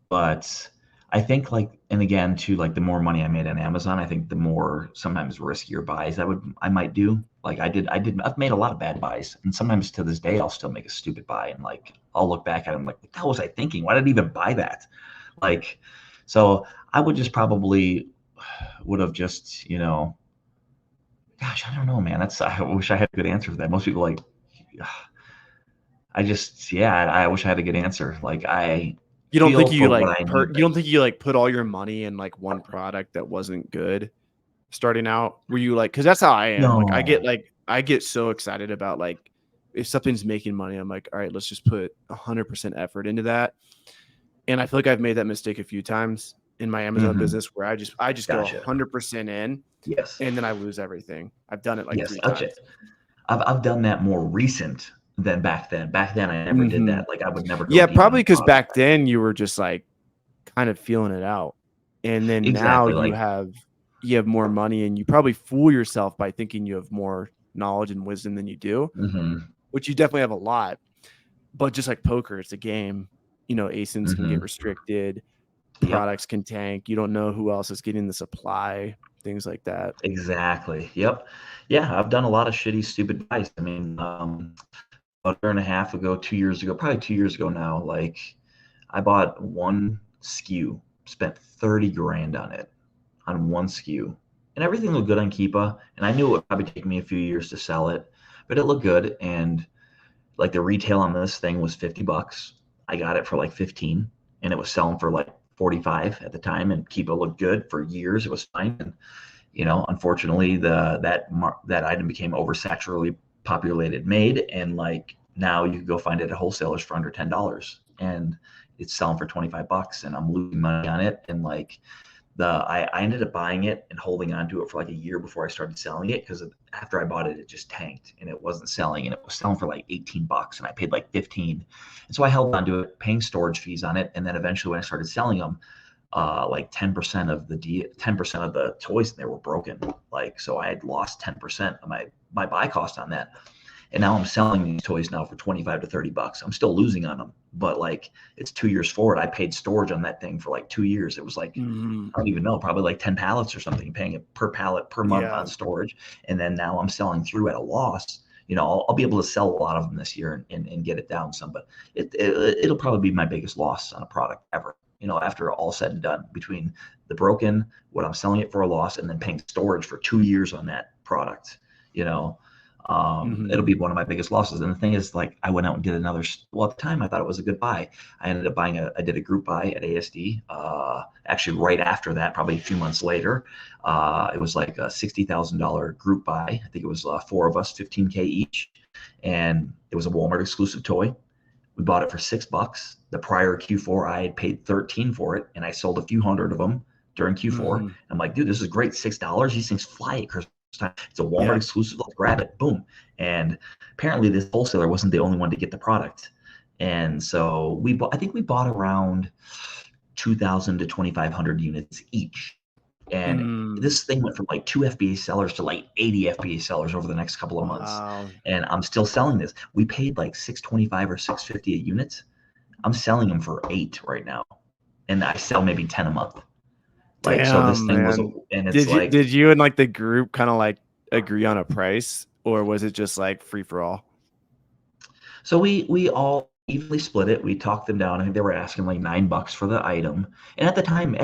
[SPEAKER 2] but I think like, and again, too, like the more money I made on Amazon, I think the more sometimes riskier buys I might do. Like I've made a lot of bad buys, and sometimes to this day I'll still make a stupid buy, and like I'll look back at it, I'm like, what the hell was I thinking? Why did I even buy that? Like, so I would just probably would have just, gosh, I don't know, man. I wish I had a good answer for that. Most people like, I wish I had a good answer. Like
[SPEAKER 1] You don't think
[SPEAKER 2] feel
[SPEAKER 1] you
[SPEAKER 2] for
[SPEAKER 1] like
[SPEAKER 2] what I
[SPEAKER 1] you
[SPEAKER 2] need.
[SPEAKER 1] don't think you like put all your money in like one product that wasn't good starting out? Were you like, because that's how I am.
[SPEAKER 2] No.
[SPEAKER 1] I get so excited about like if something's making money, I'm like, all right, let's just put 100% effort into that. And I feel like I've made that mistake a few times in my Amazon
[SPEAKER 2] Mhm.
[SPEAKER 1] business where I just
[SPEAKER 2] Gotcha.
[SPEAKER 1] go 100% in
[SPEAKER 2] Yes.
[SPEAKER 1] and then I lose everything. I've done it like
[SPEAKER 2] Yes.
[SPEAKER 1] 3
[SPEAKER 2] Okay.
[SPEAKER 1] times.
[SPEAKER 2] I've done that more recent than back then. Back then I never did that. Like I would never go
[SPEAKER 1] Yeah,
[SPEAKER 2] deep
[SPEAKER 1] probably
[SPEAKER 2] into
[SPEAKER 1] because
[SPEAKER 2] product.
[SPEAKER 1] back then you were just like kind of feeling it out. And then now
[SPEAKER 2] Exactly.
[SPEAKER 1] you
[SPEAKER 2] Like,
[SPEAKER 1] have more money and you probably fool yourself by thinking you have more knowledge and wisdom than you do,
[SPEAKER 2] mhm,
[SPEAKER 1] which you definitely have a lot. But just like poker, it's a game. ASINs can get
[SPEAKER 2] mhm.
[SPEAKER 1] restricted,
[SPEAKER 2] Yep.
[SPEAKER 1] products can tank. You don't know who else is getting the supply, things like that.
[SPEAKER 2] Exactly. Yep. Yeah, I've done a lot of shitty, stupid buys. I mean, about a year and a half ago, 2 years ago, probably 2 years ago now, like I bought one SKU, spent 30 grand on it, on one SKU. And everything looked good on Keepa. And I knew it would probably take me a few years to sell it, but it looked good. And like the retail on this thing was $50. I got it for like 15 and it was selling for like 45 at the time, and Keepa looked good for years. It was fine. And unfortunately, that item became oversaturated, populated, made, and like now you can go find it at wholesalers for under $10, and it's selling for $25, and I'm losing money on it. And like I ended up buying it and holding on to it for like a year before I started selling it, because after I bought it, it just tanked and it wasn't selling, and it was selling for like $18, and I paid like 15, and so I held on to it, paying storage fees on it, and then eventually when I started selling them, like 10% of the toys in there were broken. Like, so I had lost 10% of my buy cost on that. And now I'm selling these toys now for 25 to $30. I'm still losing on them, but like it's 2 years forward. I paid storage on that thing for like 2 years. It was like, I don't even know, probably like 10 pallets or something, paying it per pallet per month on storage. And then now I'm selling through at a loss. I'll be able to sell a lot of them this year and get it down some, but it'll probably be my biggest loss on a product ever. After all said and done, between the broken, what I'm selling it for a loss, and then paying storage for 2 years on that product, it'll be one of my biggest losses. And the thing is, like, I went out and did another, well, at the time I thought it was a good buy. I ended up I did a group buy at ASD, actually right after that, probably a few months later. It was like a $60,000 group buy. I think it was 4 of us, 15K each. And it was a Walmart exclusive toy. We bought it for $6. The prior Q4, I had paid 13 for it, and I sold a few hundred of them during Q4. I'm like, dude, this is great. $6. These things fly at Christmas time. It's a Walmart exclusive. Let's grab it. Boom. And apparently, this wholesaler wasn't the only one to get the product. And so I think we bought around 2,000 to 2,500 units each. And this thing went from like 2 FBA sellers to like 80 FBA sellers over the next couple of months. And I'm still selling this. We paid like $625 or $650 a unit. I'm selling them for $8 right now, and I sell maybe 10 a month. Like, so this thing was, and it's
[SPEAKER 1] did you and like the group kind of like agree on a price, or was it just like free for all?
[SPEAKER 2] So we all evenly split it. We talked them down. I think they were asking like $9 for the item. And at the time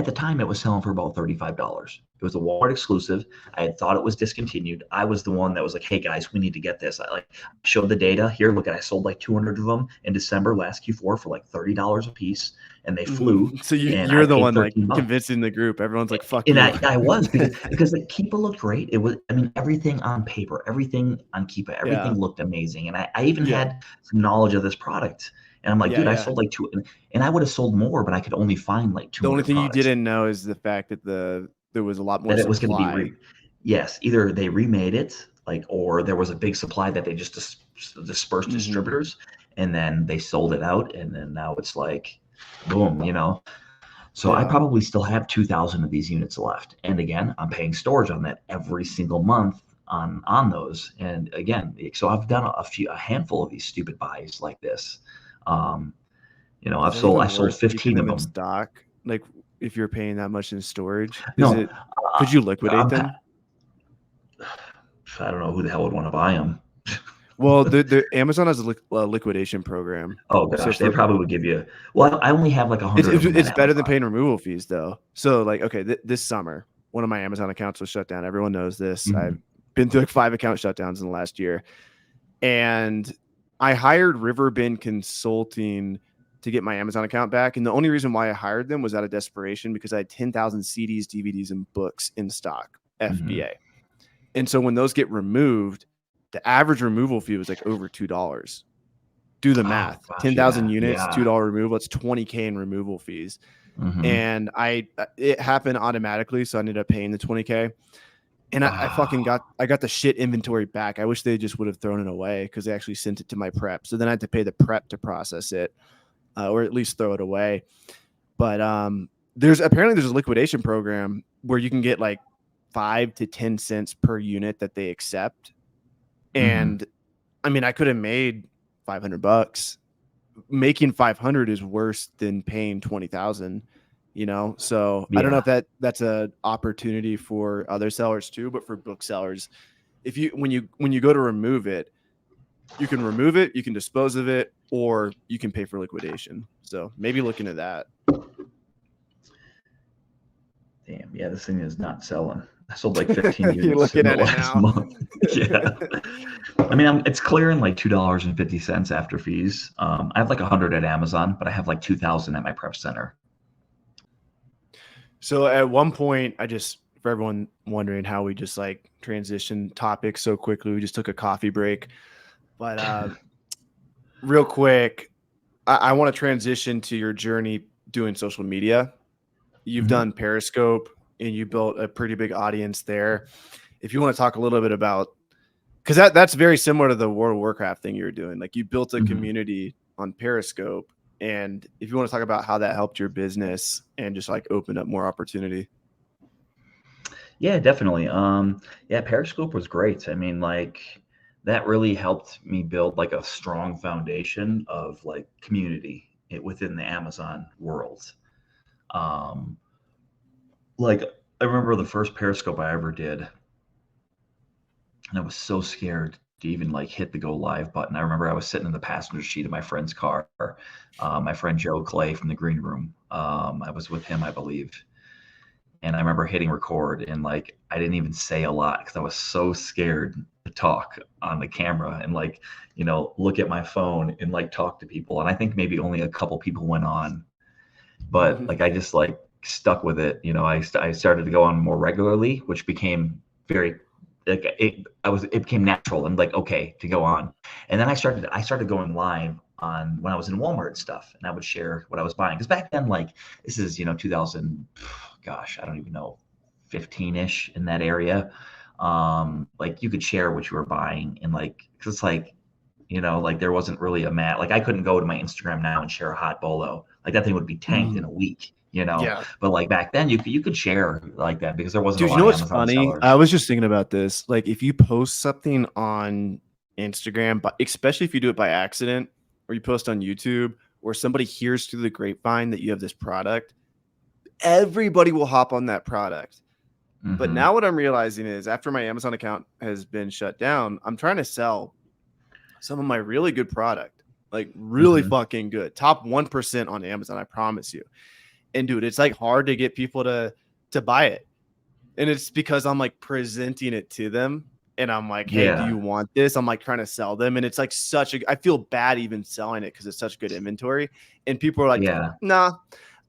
[SPEAKER 2] it was selling for about $35. It was a Walmart exclusive. I had thought it was discontinued. I was the one that was like, hey guys, we need to get this. I showed the data here. Look, I sold like 200 of them in December last Q4 for like $30 a piece, and they flew.
[SPEAKER 1] So you're the one like convincing the group. Everyone's like, fuck you.
[SPEAKER 2] And I was, because the Keepa looked great. It was, I mean, everything on paper, everything on Keepa, everything looked amazing. And I even had some knowledge of this product. And I'm like, dude, I sold like 2, and I would have sold more, but I could only find like 2.
[SPEAKER 1] The only thing you didn't know is the fact that there was a lot more
[SPEAKER 2] that it was going to be yes, either they remade it like, or there was a big supply that they just dispersed distributors, and then they sold it out, and then now it's like, boom, you know. So I probably still have 2,000 of these units left, and again, I'm paying storage on that every single month on those. And again, so I've done a handful of these stupid buys like this. You know, I sold 15 of them
[SPEAKER 1] in stock. Like, if you're paying that much in storage,
[SPEAKER 2] No,
[SPEAKER 1] could you liquidate them?
[SPEAKER 2] I don't know who the hell would want to buy them.
[SPEAKER 1] Well, the Amazon has a liquidation program.
[SPEAKER 2] Oh gosh, they probably would give you. Well, I only have like 100.
[SPEAKER 1] It's better than paying removal fees, though. So, like, okay, this summer, one of my Amazon accounts was shut down. Everyone knows this. I've been through like 5 account shutdowns in the last year, and I hired Riverbend Consulting to get my Amazon account back. And the only reason why I hired them was out of desperation, because I had 10,000 CDs, DVDs, and books in stock, FBA. And so when those get removed, the average removal fee was like over $2. Do the math. 10,000 units, $2 removal. It's $20K in removal fees. And it happened automatically, so I ended up paying the $20K. And I got the shit inventory back. I wish they just would have thrown it away, because they actually sent it to my prep. So then I had to pay the prep to process it, or at least throw it away. But there's a liquidation program where you can get like 5 to 10 cents per unit that they accept. And I mean, I could have made $500. Making 500 is worse than paying 20,000, you know? So I don't know if that's an opportunity for other sellers too, but for booksellers, when you go to remove it, you can remove it, you can dispose of it, or you can pay for liquidation. So maybe look into that.
[SPEAKER 2] Damn, yeah, this thing is not selling. I sold like 15
[SPEAKER 1] You're
[SPEAKER 2] units
[SPEAKER 1] looking
[SPEAKER 2] in the
[SPEAKER 1] at it
[SPEAKER 2] last
[SPEAKER 1] now.
[SPEAKER 2] month. Yeah. I mean, it's clearing like $2.50 after fees. I have like 100 at Amazon, but I have like 2,000 at my prep center.
[SPEAKER 1] So at one point, for everyone wondering how we just like transition topics so quickly, we just took a coffee break. But real quick, I want to transition to your journey doing social media. You've done Periscope, and you built a pretty big audience there. If you want to talk a little bit about, because that's very similar to the World of Warcraft thing you were doing. Like, you built a community on Periscope, and if you want to talk about how that helped your business and just like open up more opportunity.
[SPEAKER 2] Yeah, definitely. Periscope was great. I mean, like, that really helped me build like a strong foundation of like community within the Amazon world. Like, I remember the first Periscope I ever did, and I was so scared to even like hit the go live button. I remember I was sitting in the passenger seat of my friend's car, my friend Joe Clay from the green room. I was with him, I believe. And I remember hitting record, and like, I didn't even say a lot because I was so scared to talk on the camera and like, you know, look at my phone and like talk to people. And I think maybe only a couple people went on, but like, I just like stuck with it. You know, I started to go on more regularly, which became very, like, it became natural and like, okay, to go on. And then I started going live on when I was in Walmart and stuff, and I would share what I was buying. Because back then, like, this is, you know, 2000, gosh, I don't even know, 15-ish in that area. Like, you could share what you were buying, and like, because it's like, you know, like, there wasn't really a mat. Like, I couldn't go to my Instagram now and share a hot bolo. Like, that thing would be tanked in a week. You know, but like back then you could share like that because there wasn't.
[SPEAKER 1] Dude,
[SPEAKER 2] a lot
[SPEAKER 1] you know
[SPEAKER 2] of
[SPEAKER 1] what's
[SPEAKER 2] Amazon
[SPEAKER 1] funny?
[SPEAKER 2] sellers.
[SPEAKER 1] I was just thinking about this. Like, if you post something on Instagram, but especially if you do it by accident, or you post on YouTube, or somebody hears through the grapevine that you have this product, everybody will hop on that product. But now what I'm realizing is, after my Amazon account has been shut down, I'm trying to sell some of my really good product, like really fucking good, top 1% on Amazon. I promise you. And dude, it's like hard to get people to buy it. And it's because I'm like presenting it to them, and I'm like, hey, do you want this? I'm like trying to sell them. And it's like I feel bad even selling it because it's such good inventory. And people are like, nah,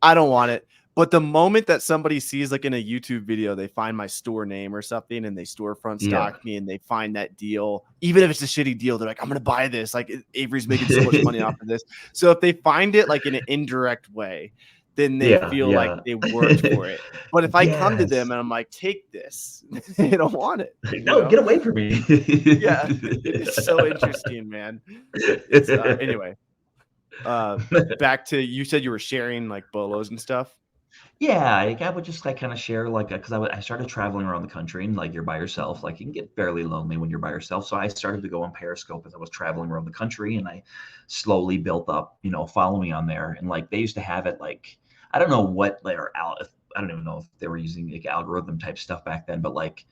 [SPEAKER 1] I don't want it. But the moment that somebody sees, like in a YouTube video, they find my store name or something, and they storefront stock me, and they find that deal, even if it's a shitty deal, they're like, I'm going to buy this. Like, Avery's making so much money off of this. So if they find it like in an indirect way, then they feel like they worked for it. But if I come to them and I'm like, take this, they don't want it.
[SPEAKER 2] No, get away from me.
[SPEAKER 1] Yeah, it's so interesting, man. It's, anyway, back to, you said you were sharing like bolos and stuff.
[SPEAKER 2] Yeah, I would just like kind of share like because I started traveling around the country, and like you're by yourself, like you can get fairly lonely when you're by yourself. So I started to go on Periscope as I was traveling around the country, and I slowly built up, following on there. And like they used to have it like I don't know what I don't even know if they were using like algorithm type stuff back then, but like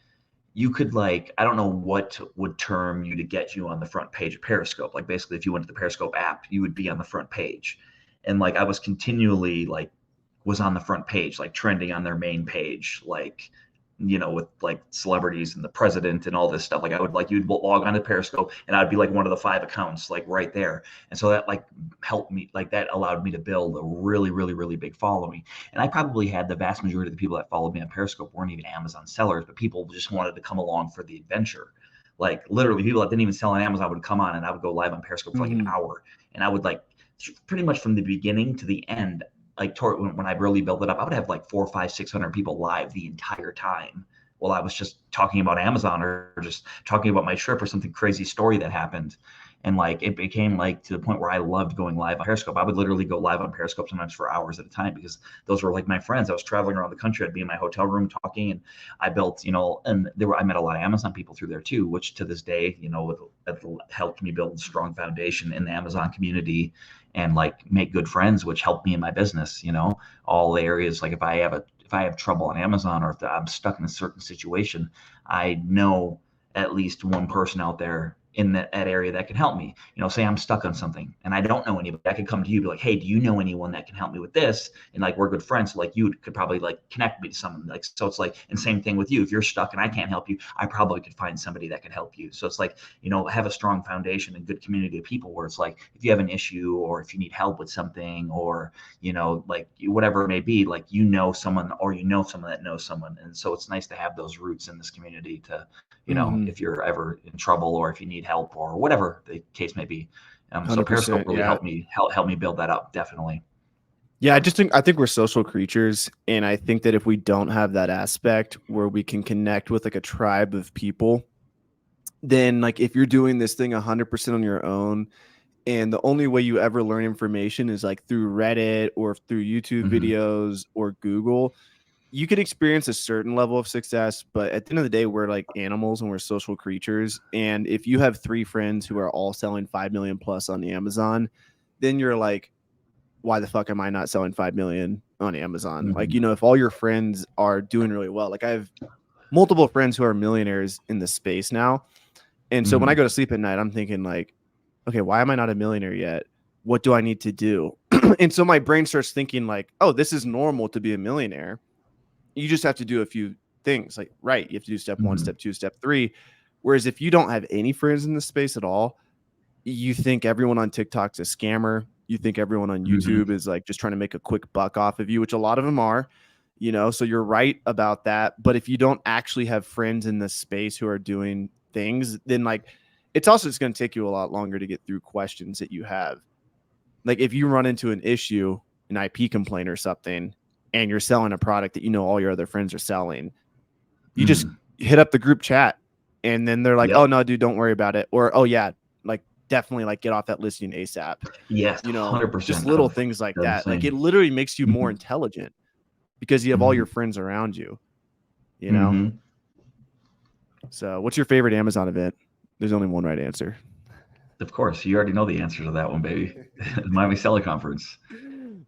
[SPEAKER 2] you could like I don't know what would term you to get you on the front page of Periscope. Like basically, if you went to the Periscope app, you would be on the front page, and like I was continually like was on the front page, like trending on their main page, like, with like celebrities and the president and all this stuff. Like I would like, you'd log on to Periscope and I'd be like one of the 5 accounts, like right there. And so that like helped me, like that allowed me to build a really, really, really big following. And I probably had the vast majority of the people that followed me on Periscope weren't even Amazon sellers, but people just wanted to come along for the adventure. Like literally people that didn't even sell on Amazon would come on and I would go live on Periscope for like an hour. And I would like pretty much from the beginning to the end, like when I really built it up, I would have like 400, 500, 600 people live the entire time while I was just talking about Amazon or just talking about my trip or something crazy story that happened. And like it became like to the point where I loved going live on Periscope. I would literally go live on Periscope sometimes for hours at a time because those were like my friends. I was traveling around the country. I'd be in my hotel room talking, and I built, and I met a lot of Amazon people through there too, which to this day, helped me build a strong foundation in the Amazon community and like make good friends, which helped me in my business. All the areas like if I have trouble on Amazon or if I'm stuck in a certain situation, I know at least one person out there in that area that can help me. Say I'm stuck on something and I don't know anybody, I could come to you and be like, hey, do you know anyone that can help me with this? And like we're good friends, so like you could probably like connect me to someone. Like so it's like, and same thing with you. If you're stuck and I can't help you, I probably could find somebody that can help you. So it's like, have a strong foundation and good community of people where it's like if you have an issue or if you need help with something or like whatever it may be, like someone or someone that knows someone. And so it's nice to have those roots in this community to if you're ever in trouble or if you need help or whatever the case may be. So Periscope really helped me build that up. Definitely.
[SPEAKER 1] Yeah. I think we're social creatures. And I think that if we don't have that aspect where we can connect with like a tribe of people, then like if you're doing this thing 100% on your own, and the only way you ever learn information is like through Reddit or through YouTube videos or Google, you could experience a certain level of success, but at the end of the day, we're like animals and we're social creatures. And if you have 3 friends who are all selling 5 million plus on Amazon, then you're like, why the fuck am I not selling 5 million on Amazon? Like, if all your friends are doing really well, like I have multiple friends who are millionaires in the space now. And so when I go to sleep at night, I'm thinking like, okay, why am I not a millionaire yet? What do I need to do? And so my brain starts thinking like, oh, this is normal to be a millionaire. You just have to do a few things like, right. You have to do step 1, step 2, step 3. Whereas if you don't have any friends in this space at all, you think everyone on TikTok's a scammer. You think everyone on YouTube is like just trying to make a quick buck off of you, which a lot of them are, so you're right about that. But if you don't actually have friends in this space who are doing things, then like, it's also just going to take you a lot longer to get through questions that you have. Like if you run into an issue, an IP complaint or something, and you're selling a product that all your other friends are selling, you just hit up the group chat and then they're like, oh no, dude, don't worry about it. Or, oh yeah, like definitely like get off that listing ASAP.
[SPEAKER 2] Yes. 100%.
[SPEAKER 1] Just little things like that. Like it literally makes you more intelligent because you have all your friends around you, So what's your favorite Amazon event? There's only one right answer.
[SPEAKER 2] Of course. You already know the answer to that one, baby. Miami Seller Conference.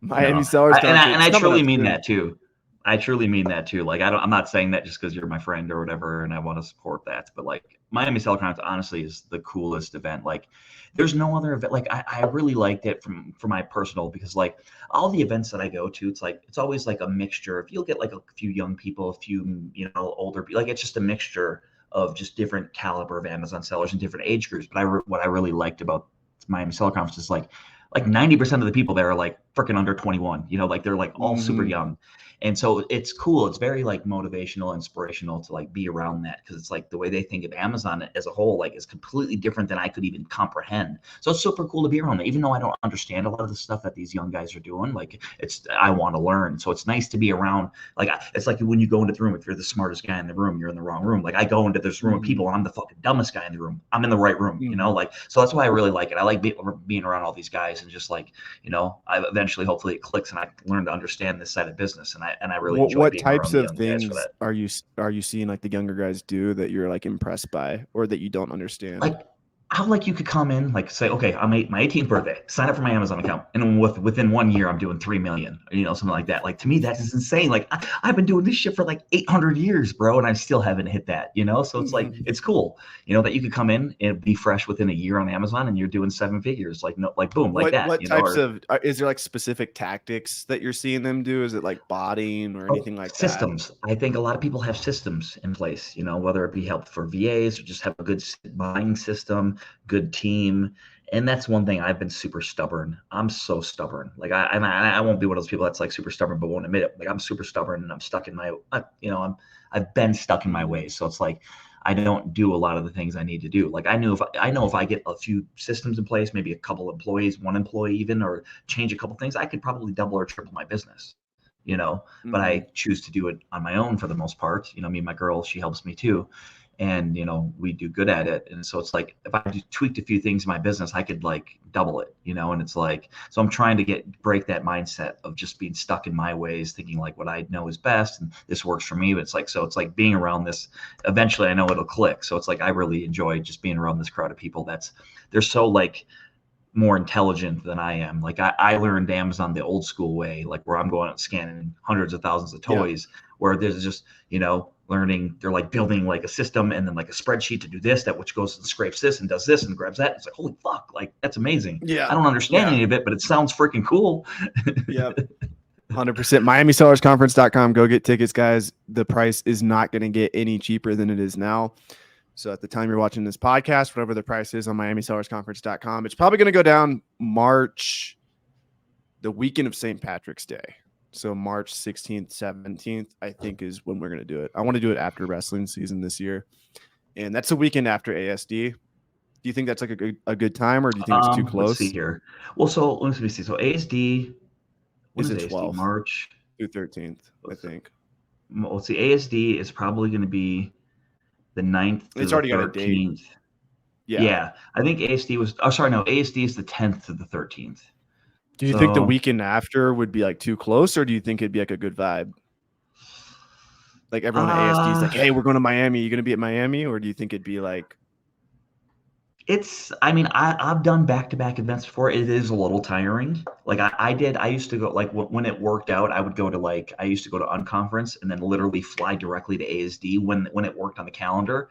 [SPEAKER 1] Miami Sellers
[SPEAKER 2] Conference. And I truly mean that too. I truly mean that too. Like I'm not saying that just because you're my friend or whatever, and I want to support that. But like Miami Seller Conference honestly is the coolest event. Like there's no other event. Like I really liked it for my personal, because like all the events that I go to, it's always like a mixture. If you'll get like a few young people, a few older people, like it's just a mixture of just different caliber of Amazon sellers and different age groups. But what I really liked about Miami Seller Conference is like 90% of the people there are like freaking under 21, like they're like all super young. And so it's cool. It's very like motivational, inspirational to like be around that, because it's like the way they think of Amazon as a whole, like, is completely different than I could even comprehend. So it's super cool to be around that, even though I don't understand a lot of the stuff that these young guys are doing. Like, I want to learn. So it's nice to be around. Like, it's like when you go into the room, if you're the smartest guy in the room, you're in the wrong room. Like, I go into this room of people and I'm the fucking dumbest guy in the room. I'm in the right room, like, so that's why I really like it. I like being around all these guys, and just like, I eventually, hopefully it clicks and I learn to understand this side of business. And I really enjoy
[SPEAKER 1] what
[SPEAKER 2] being
[SPEAKER 1] types
[SPEAKER 2] around
[SPEAKER 1] of
[SPEAKER 2] the young guys for
[SPEAKER 1] things
[SPEAKER 2] that.
[SPEAKER 1] are you seeing like the younger guys do that you're like impressed by, or that you don't understand?
[SPEAKER 2] Like, how like you could come in, like, say, okay, I'm my 18th birthday, sign up for my Amazon account, and then within 1 year I'm doing 3 million, something like that. Like, to me, that's insane. Like, I've been doing this shit for like 800 years, bro, and I still haven't hit that. So it's like, it's cool, that you could come in and be fresh within a year on Amazon and you're doing 7 figures, like, no, like, boom, like that.
[SPEAKER 1] What types of is there like specific tactics that you're seeing them do? Is it like botting or anything like
[SPEAKER 2] systems? I think a lot of people have systems in place, whether it be help for VAs or just have a good buying system, good team. And that's one thing. I've been super stubborn. I'm so stubborn. Like, I won't be one of those people that's like super stubborn but won't admit it. Like, I'm super stubborn and I'm stuck in I've been stuck in my ways. So it's like, I don't do a lot of the things I need to do. Like, I know if I get a few systems in place, maybe a couple employees, one employee even, or change a couple things, I could probably double or triple my business, but I choose to do it on my own for the most part. Me and my girl, she helps me too. And, we do good at it. And so it's like, if I tweaked a few things in my business, I could like double it, and it's like, so I'm trying to break that mindset of just being stuck in my ways, thinking like what I know is best and this works for me. But it's like being around this, eventually I know it'll click. So it's like, I really enjoy just being around this crowd of people they're so like more intelligent than I am. Like, I learned Amazon the old school way, like where I'm going out scanning hundreds of thousands of toys, where there's just, learning, they're like building like a system and then like a spreadsheet to do this, that which goes and scrapes this and does this and grabs that. It's like, holy fuck, like, that's amazing.
[SPEAKER 1] Yeah.
[SPEAKER 2] I don't understand any of it, but it sounds freaking cool.
[SPEAKER 1] Yep. 100%. MiamiSellersConference.com. Go get tickets, guys. The price is not going to get any cheaper than it is now. So at the time you're watching this podcast, whatever the price is on MiamiSellersConference.com, it's probably going to go down March, the weekend of St. Patrick's Day. So March 16th, 17th, I think, is when we're going to do it. I want to do it after wrestling season this year. And that's the weekend after ASD. Do you think that's like a good time, or do you think it's too close?
[SPEAKER 2] Let's see here. Well, so let me see. So ASD,
[SPEAKER 1] is it 12th?
[SPEAKER 2] March
[SPEAKER 1] through 13th, I think.
[SPEAKER 2] Let's see. ASD is probably going to be the 9th to
[SPEAKER 1] it's
[SPEAKER 2] the
[SPEAKER 1] already
[SPEAKER 2] 13th.
[SPEAKER 1] Got a date.
[SPEAKER 2] Yeah. I think ASD was, ASD is the 10th to the 13th.
[SPEAKER 1] Do you think the weekend after would be like too close, or do you think it'd be like a good vibe? Like everyone at ASD is like, hey, we're going to Miami. Are you going to be at Miami? Or do you think it'd be like?
[SPEAKER 2] I've done back-to-back events before. It is a little tiring. Like I used to go, like when it worked out, I used to go to Unconference and then literally fly directly to ASD when it worked on the calendar.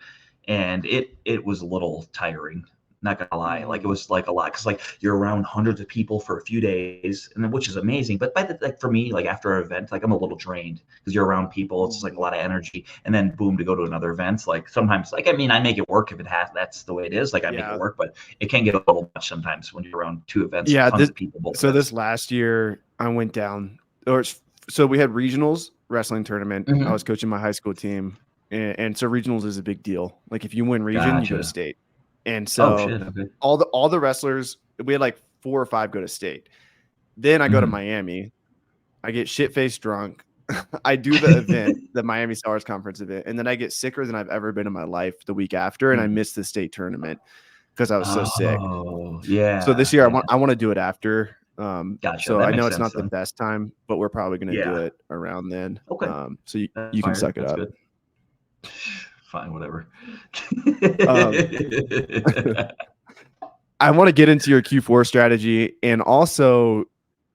[SPEAKER 2] And it was a little tiring. Not gonna lie, like it was like a lot, because like you're around hundreds of people for a few days, and then, which is amazing. But for me, like after an event, like I'm a little drained because you're around people. It's just like a lot of energy, and then boom, to go to another event. Like sometimes, like I make it work if it has. That's the way it is. Like I make it work, but it can get a little much sometimes when you're around two events.
[SPEAKER 1] Yeah,
[SPEAKER 2] tons of people.
[SPEAKER 1] This last year, I went down, so we had regionals wrestling tournament. I was coaching my high school team, and so regionals is a big deal. Like if you win region, you go to state. And so all the wrestlers, we had like 4 or 5 go to state. Then I go to Miami. I get shit-faced drunk. I do the event, the Miami Sellers Conference event, and then I get sicker than I've ever been in my life the week after, and I missed the state tournament because I was so sick.
[SPEAKER 2] Yeah.
[SPEAKER 1] So this year I want to do it after.
[SPEAKER 2] Gotcha.
[SPEAKER 1] So I know it's not the best time, but we're probably going to do it around then.
[SPEAKER 2] Okay.
[SPEAKER 1] So you can suck it up.
[SPEAKER 2] Good. Fine, whatever.
[SPEAKER 1] I want to get into your Q4 strategy, and also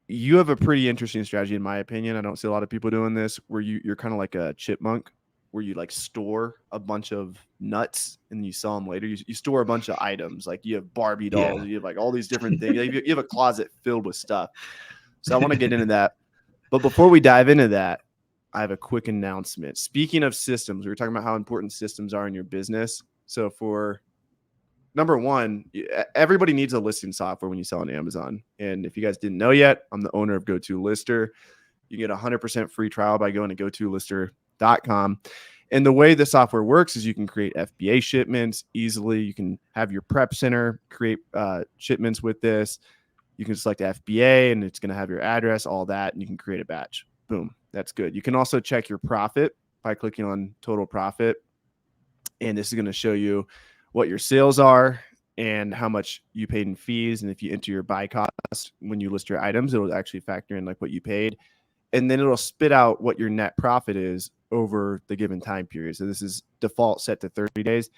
[SPEAKER 1] you have a pretty interesting strategy in my opinion. I don't see a lot of people doing this, where you're kind of like a chipmunk, where you like store a bunch of nuts and you sell them later. You store a bunch of items, like you have Barbie dolls, you have like all these different things. You have a closet filled with stuff. So I want to get into that. But before we dive into that, I have a quick announcement. Speaking of systems, we were talking about how important systems are in your business. So for number one, everybody needs a listing software when you sell on Amazon. And if you guys didn't know yet, I'm the owner of GoToLister. You get a 100% free trial by going to GoToLister.com. And the way the software works is you can create FBA shipments easily. You can have your prep center create shipments with this. You can select FBA and it's going to have your address, all that, and you can create a batch. Boom. That's good. You can also check your profit by clicking on total profit. And this is going to show you what your sales are and how much you paid in fees. And if you enter your buy cost when you list your items, it'll actually factor in like what you paid. And then it'll spit out what your net profit is over the given time period. So this is default set to 30 days.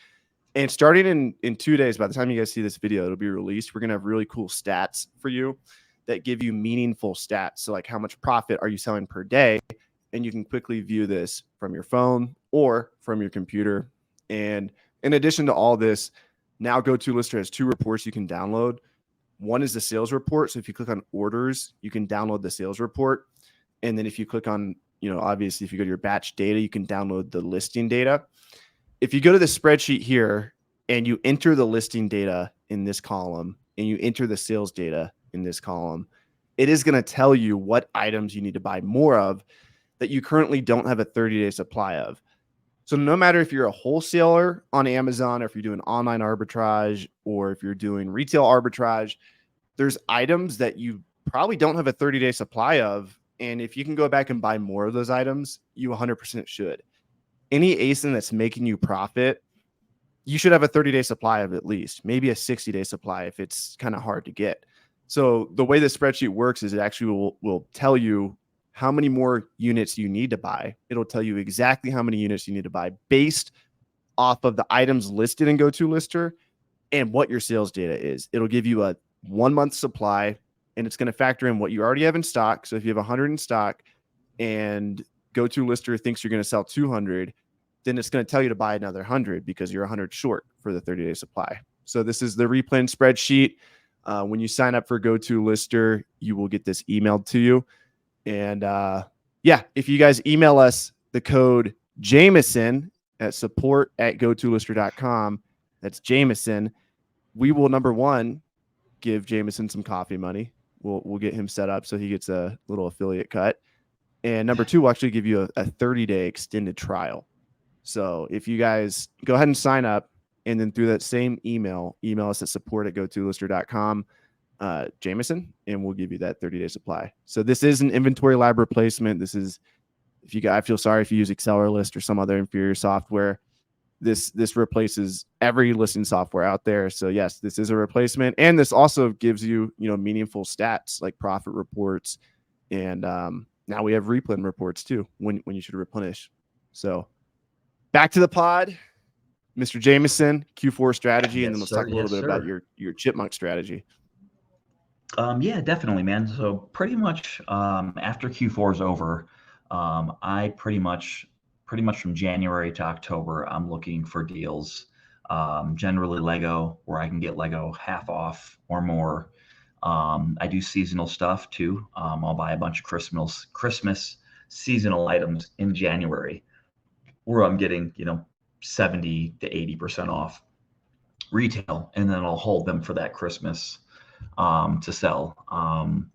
[SPEAKER 1] And starting in 2 days, by the time you guys see this video, it'll be released. We're going to have really cool stats for you that give you meaningful stats. So like how much profit are you selling per day? And you can quickly view this from your phone or from your computer. And in addition to all this, now GoToLister has 2 reports you can download. One is the sales report. So if you click on orders, you can download the sales report. And then if you click on, obviously if you go to your batch data, you can download the listing data. If you go to the spreadsheet here and you enter the listing data in this column and you enter the sales data in this column, it is going to tell you what items you need to buy more of that you currently don't have a 30-day supply of. So no matter if you're a wholesaler on Amazon or if you're doing online arbitrage or if you're doing retail arbitrage, there's items that you probably don't have a 30-day supply of. And if you can go back and buy more of those items, you 100% should. Any ASIN that's making you profit, you should have a 30-day supply of at least, maybe a 60-day supply if it's kind of hard to get. So the way the spreadsheet works is it actually will tell you how many more units you need to buy. It'll tell you exactly how many units you need to buy based off of the items listed in GoToLister and what your sales data is. It'll give you a 1 month supply, and it's going to factor in what you already have in stock. So if you have 100 in stock and GoToLister thinks you're going to sell 200, then it's going to tell you to buy another 100 because you're 100 short for the 30-day supply. So this is the replay spreadsheet. When you sign up for GoToLister, you will get this emailed to you. And if you guys email us the code Jameson at support@gotolister.com, that's Jameson, we will, number one, give Jameson some coffee money. We'll get him set up so he gets a little affiliate cut. And number two, we'll actually give you a 30-day extended trial. So if you guys go ahead and sign up, and then through that same email us at support@gotolister.com, Jameson, and we'll give you that 30-day supply. So this is an inventory lab replacement. This is, I feel sorry if you use AccelerList or some other inferior software. This replaces every listing software out there. So yes, this is a replacement, and this also gives you meaningful stats like profit reports, and now we have replen reports too when you should replenish. So back to the pod, Mr. Jameson, Q4 strategy, and then let's talk a little bit about your chipmunk strategy.
[SPEAKER 2] Yeah, definitely, man. So pretty much after Q4 is over, I pretty much from January to October, I'm looking for deals. Generally Lego, where I can get Lego half off or more. I do seasonal stuff too. I'll buy a bunch of Christmas seasonal items in January, where I'm getting 70 to 80% off retail, and then I'll hold them for that Christmas to sell.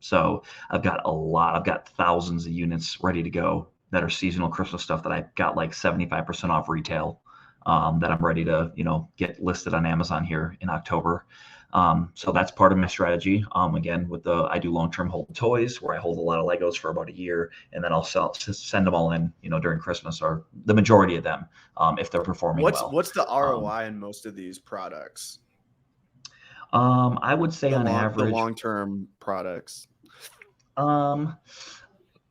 [SPEAKER 2] So I've got thousands of units ready to go that are seasonal Christmas stuff that I got like 75% off retail, that I'm ready to, get listed on Amazon here in October. So that's part of my strategy. Again, I do long-term hold toys where I hold a lot of Legos for about a year, and then I'll send them all in, during Christmas, or the majority of them, if they're performing well.
[SPEAKER 1] What's the ROI in most of these products?
[SPEAKER 2] I would say on average,
[SPEAKER 1] the long-term products.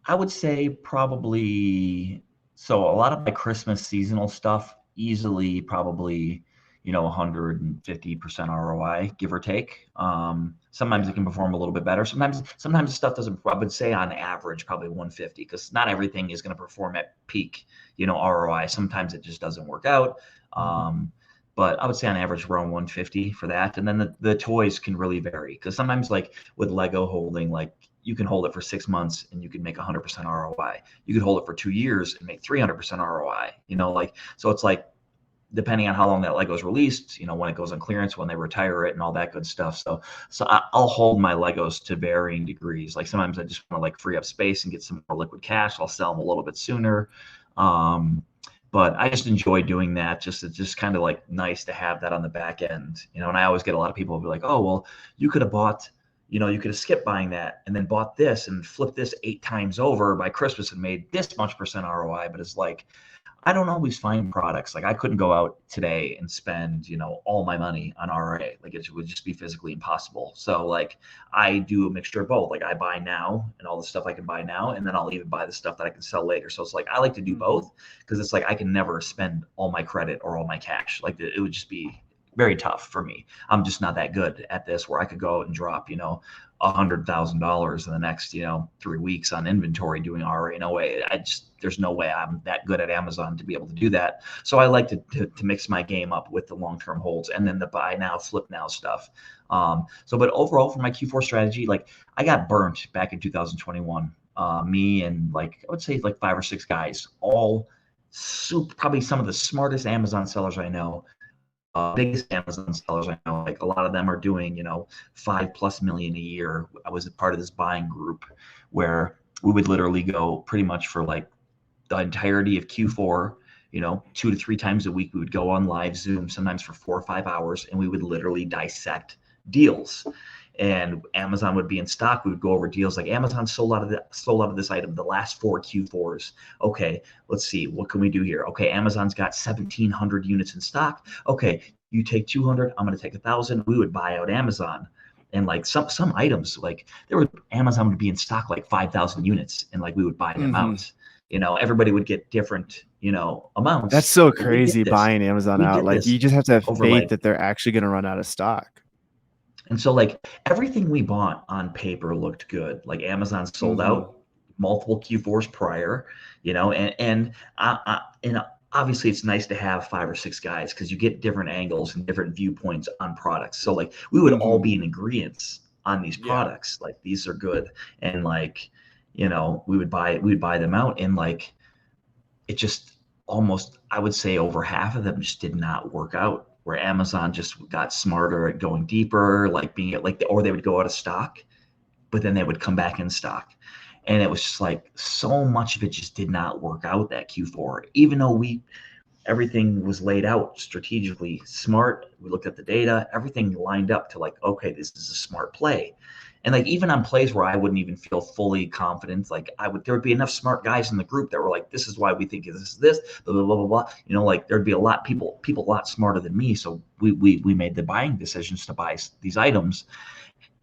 [SPEAKER 2] I would say probably, so a lot of my Christmas seasonal stuff, easily probably, 150% ROI, give or take. Sometimes it can perform a little bit better. Sometimes the stuff doesn't. I would say on average, probably 150, because not everything is going to perform at peak, ROI. Sometimes it just doesn't work out. But I would say on average around 150 for that. And then the toys can really vary, because sometimes like with Lego holding, like you can hold it for 6 months and you can make 100% ROI. You could hold it for 2 years and make 300% ROI, so it's like depending on how long that Lego is released, when it goes on clearance, when they retire it and all that good stuff. So I'll hold my Legos to varying degrees. Like sometimes I just want to like free up space and get some more liquid cash. I'll sell them a little bit sooner. But I just enjoy doing that. It's just kind of like nice to have that on the back end, and I always get a lot of people who be like, oh, well, you could have bought, you could have skipped buying that and then bought this and flipped this 8 times over by Christmas and made this much % ROI. But it's like, I don't always find products. Like I couldn't go out today and spend, all my money on RA. Like it would just be physically impossible. So like I do a mixture of both. Like I buy now and all the stuff I can buy now, and then I'll even buy the stuff that I can sell later. So it's like I like to do both because it's like I can never spend all my credit or all my cash. Like it would just be very tough for me. I'm just not that good at this where I could go out and drop, $100,000 in the next, 3 weeks on inventory doing RA. No way. There's no way I'm that good at Amazon to be able to do that. So I like to mix my game up with the long-term holds and then the buy now, flip now stuff. But overall for my Q4 strategy, like I got burnt back in 2021. Me and like, I would say like 5 or 6 guys, all probably some of the smartest Amazon sellers I know. Biggest Amazon sellers I know, like a lot of them are doing, $5+ million a year. I was a part of this buying group where we would literally go pretty much for like the entirety of Q4, 2 to 3 times a week. We would go on live Zoom, sometimes for 4 or 5 hours, and we would literally dissect deals. And Amazon would be in stock. We would go over deals like Amazon sold out of this item the last 4 Q4s. Okay, let's see, what can we do here? Okay, Amazon's got 1,700 units in stock. Okay, you take 200, I'm going to take 1,000. We would buy out Amazon. And like some items, like Amazon would be in stock like 5,000 units, and like we would buy them out. Everybody would get different, amounts.
[SPEAKER 1] That's so crazy buying Amazon out. Like you just have to have faith that they're actually going to run out of stock.
[SPEAKER 2] And so like everything we bought on paper looked good. Like Amazon sold out multiple Q4s prior, and obviously it's nice to have 5 or 6 guys because you get different angles and different viewpoints on products. So like we would all be in agreement on these products. Like these are good. And like, we'd buy them out, and like it just almost, I would say over half of them just did not work out, where Amazon just got smarter at going deeper, like or they would go out of stock, but then they would come back in stock. And it was just like so much of it just did not work out that Q4, even though everything was laid out strategically smart. We looked at the data, everything lined up to like, okay, this is a smart play. And like, even on plays where I wouldn't even feel fully confident, like there would be enough smart guys in the group that were like, this is why we think this, blah, blah, blah, blah, blah. Like there'd be a lot people a lot smarter than me. So we made the buying decisions to buy these items,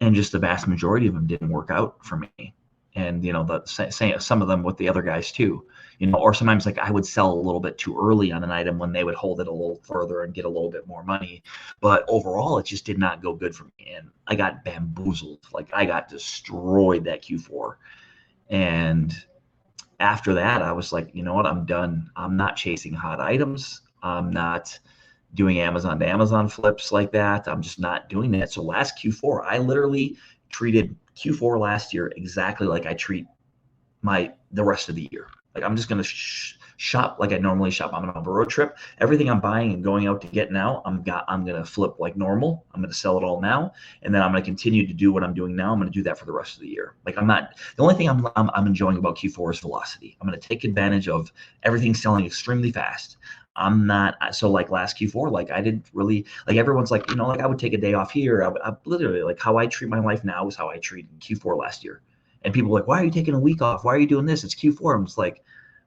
[SPEAKER 2] and just the vast majority of them didn't work out for me. And, some of them with the other guys too, or sometimes like I would sell a little bit too early on an item when they would hold it a little further and get a little bit more money. But overall, it just did not go good for me. And I got bamboozled. Like I got destroyed that Q4. And after that, I was like, you know what? I'm done. I'm not chasing hot items. I'm not doing Amazon to Amazon flips like that. I'm just not doing that. So last Q4, I literally treated Q4 last year exactly like I treat the rest of the year. Like I'm just going to shop like I normally shop. I'm on a road trip. Everything I'm buying and going out to get now, I'm going to flip like normal. I'm going to sell it all now, and then I'm going to continue to do what I'm doing now. I'm going to do that for the rest of the year. Like the only thing I'm enjoying about Q4 is velocity. I'm going to take advantage of everything selling extremely fast. I'm not, so like last Q4, like I didn't really, like everyone's like, like I would take a day off here. I literally, like how I treat my life now is how I treated Q4 last year. And people are like, why are you taking a week off? Why are you doing this? It's Q4. I'm just like,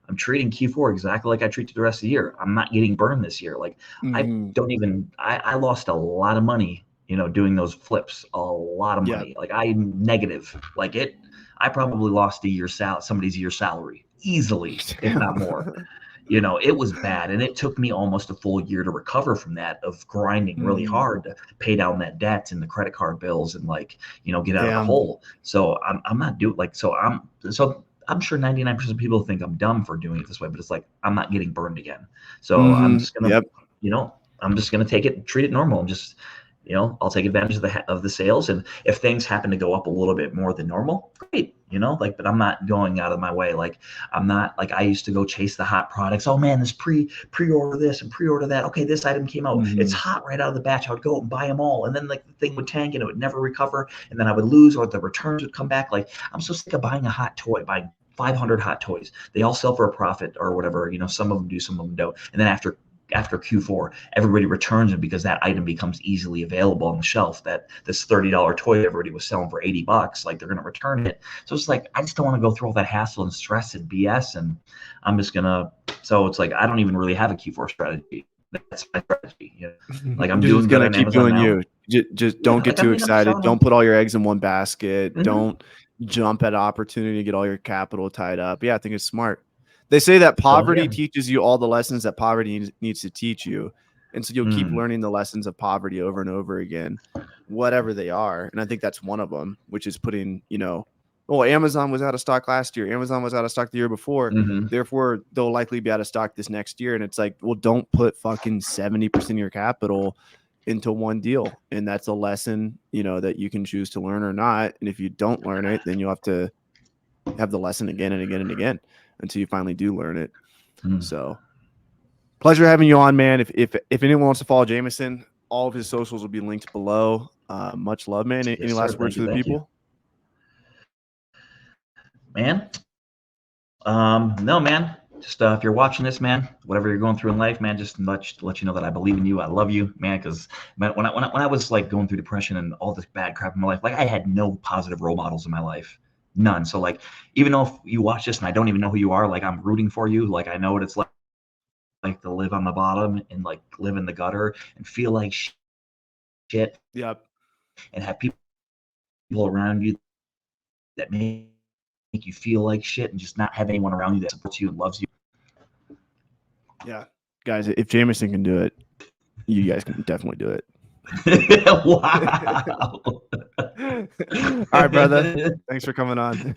[SPEAKER 2] I'm treating Q4 exactly like I treat the rest of the year. I'm not getting burned this year. Like I lost a lot of money, doing those flips, a lot of money. Like I'm negative, like I probably lost somebody's year salary easily, if not more. It was bad. And it took me almost a full year to recover from that, of grinding really hard to pay down that debt and the credit card bills and like, get out of the hole. So I'm not doing I'm sure 99% of people think I'm dumb for doing it this way, but it's like, I'm not getting burned again. So I'm just going to, I'm just going to treat it normal and just, I'll take advantage of the sales. And if things happen to go up a little bit more than normal, great. you know, like, but I'm not going out of my way. Like, I'm not like, I used to go chase the hot products. Oh man, this pre-order this and pre-order that. Okay, this item came out. It's hot right out of the batch. I would go and buy them all. And then like the thing would tank and it would never recover. And then I would lose, or the returns would come back. Like, I'm so sick of buying a hot toy, buying 500 hot toys. They all sell for a profit or whatever. You know, some of them do, some of them don't. And then after Q4, everybody returns it because that item becomes easily available on the shelf. That this $30 toy everybody was selling for $80, like they're going to return it. So it's like, I just don't want to go through all that hassle and stress and BS. And I'm just going to, so it's like, I don't even really have a Q4 strategy. That's my strategy. You know? Like, I'm
[SPEAKER 1] just
[SPEAKER 2] doing
[SPEAKER 1] going to keep doing
[SPEAKER 2] now.
[SPEAKER 1] you. Just don't get too excited. Don't put all your eggs in one basket. Don't jump at opportunity to get all your capital tied up. Yeah, I think it's smart. They say that poverty teaches you all the lessons that poverty needs to teach you. And so you'll keep learning the lessons of poverty over and over again, whatever they are. And I think that's one of them, which is putting, you know, well, Amazon was out of stock last year. Amazon was out of stock the year before. Therefore, they'll likely be out of stock this next year. And it's like, well, don't put fucking 70% of your capital into one deal. And that's a lesson, you know, that you can choose to learn or not. And if you don't learn it, then you'll have to have the lesson again and again and again until you finally do learn it. So pleasure having you on, man. If anyone wants to follow Jameson, all of his socials will be linked below. Much love, man. Any last words for the people?
[SPEAKER 2] Man, no, man. Just if you're watching this, man, whatever you're going through in life, man, just let you know that I believe in you. I love you, man. Because when I was like going through depression and all this bad crap in my life, like, I had no positive role models in my life. None. So like, even though if you watch this and I don't even know who you are, like, I'm rooting for you. Like, I know what it's like to live on the bottom and like live in the gutter and feel like shit.
[SPEAKER 1] Yep.
[SPEAKER 2] And have people around you that make you feel like shit, and just not have anyone around you that supports you and loves you.
[SPEAKER 1] Yeah. Guys, if Jameson can do it, you guys can definitely do it.
[SPEAKER 2] Wow.
[SPEAKER 1] All right, brother. Thanks for coming on.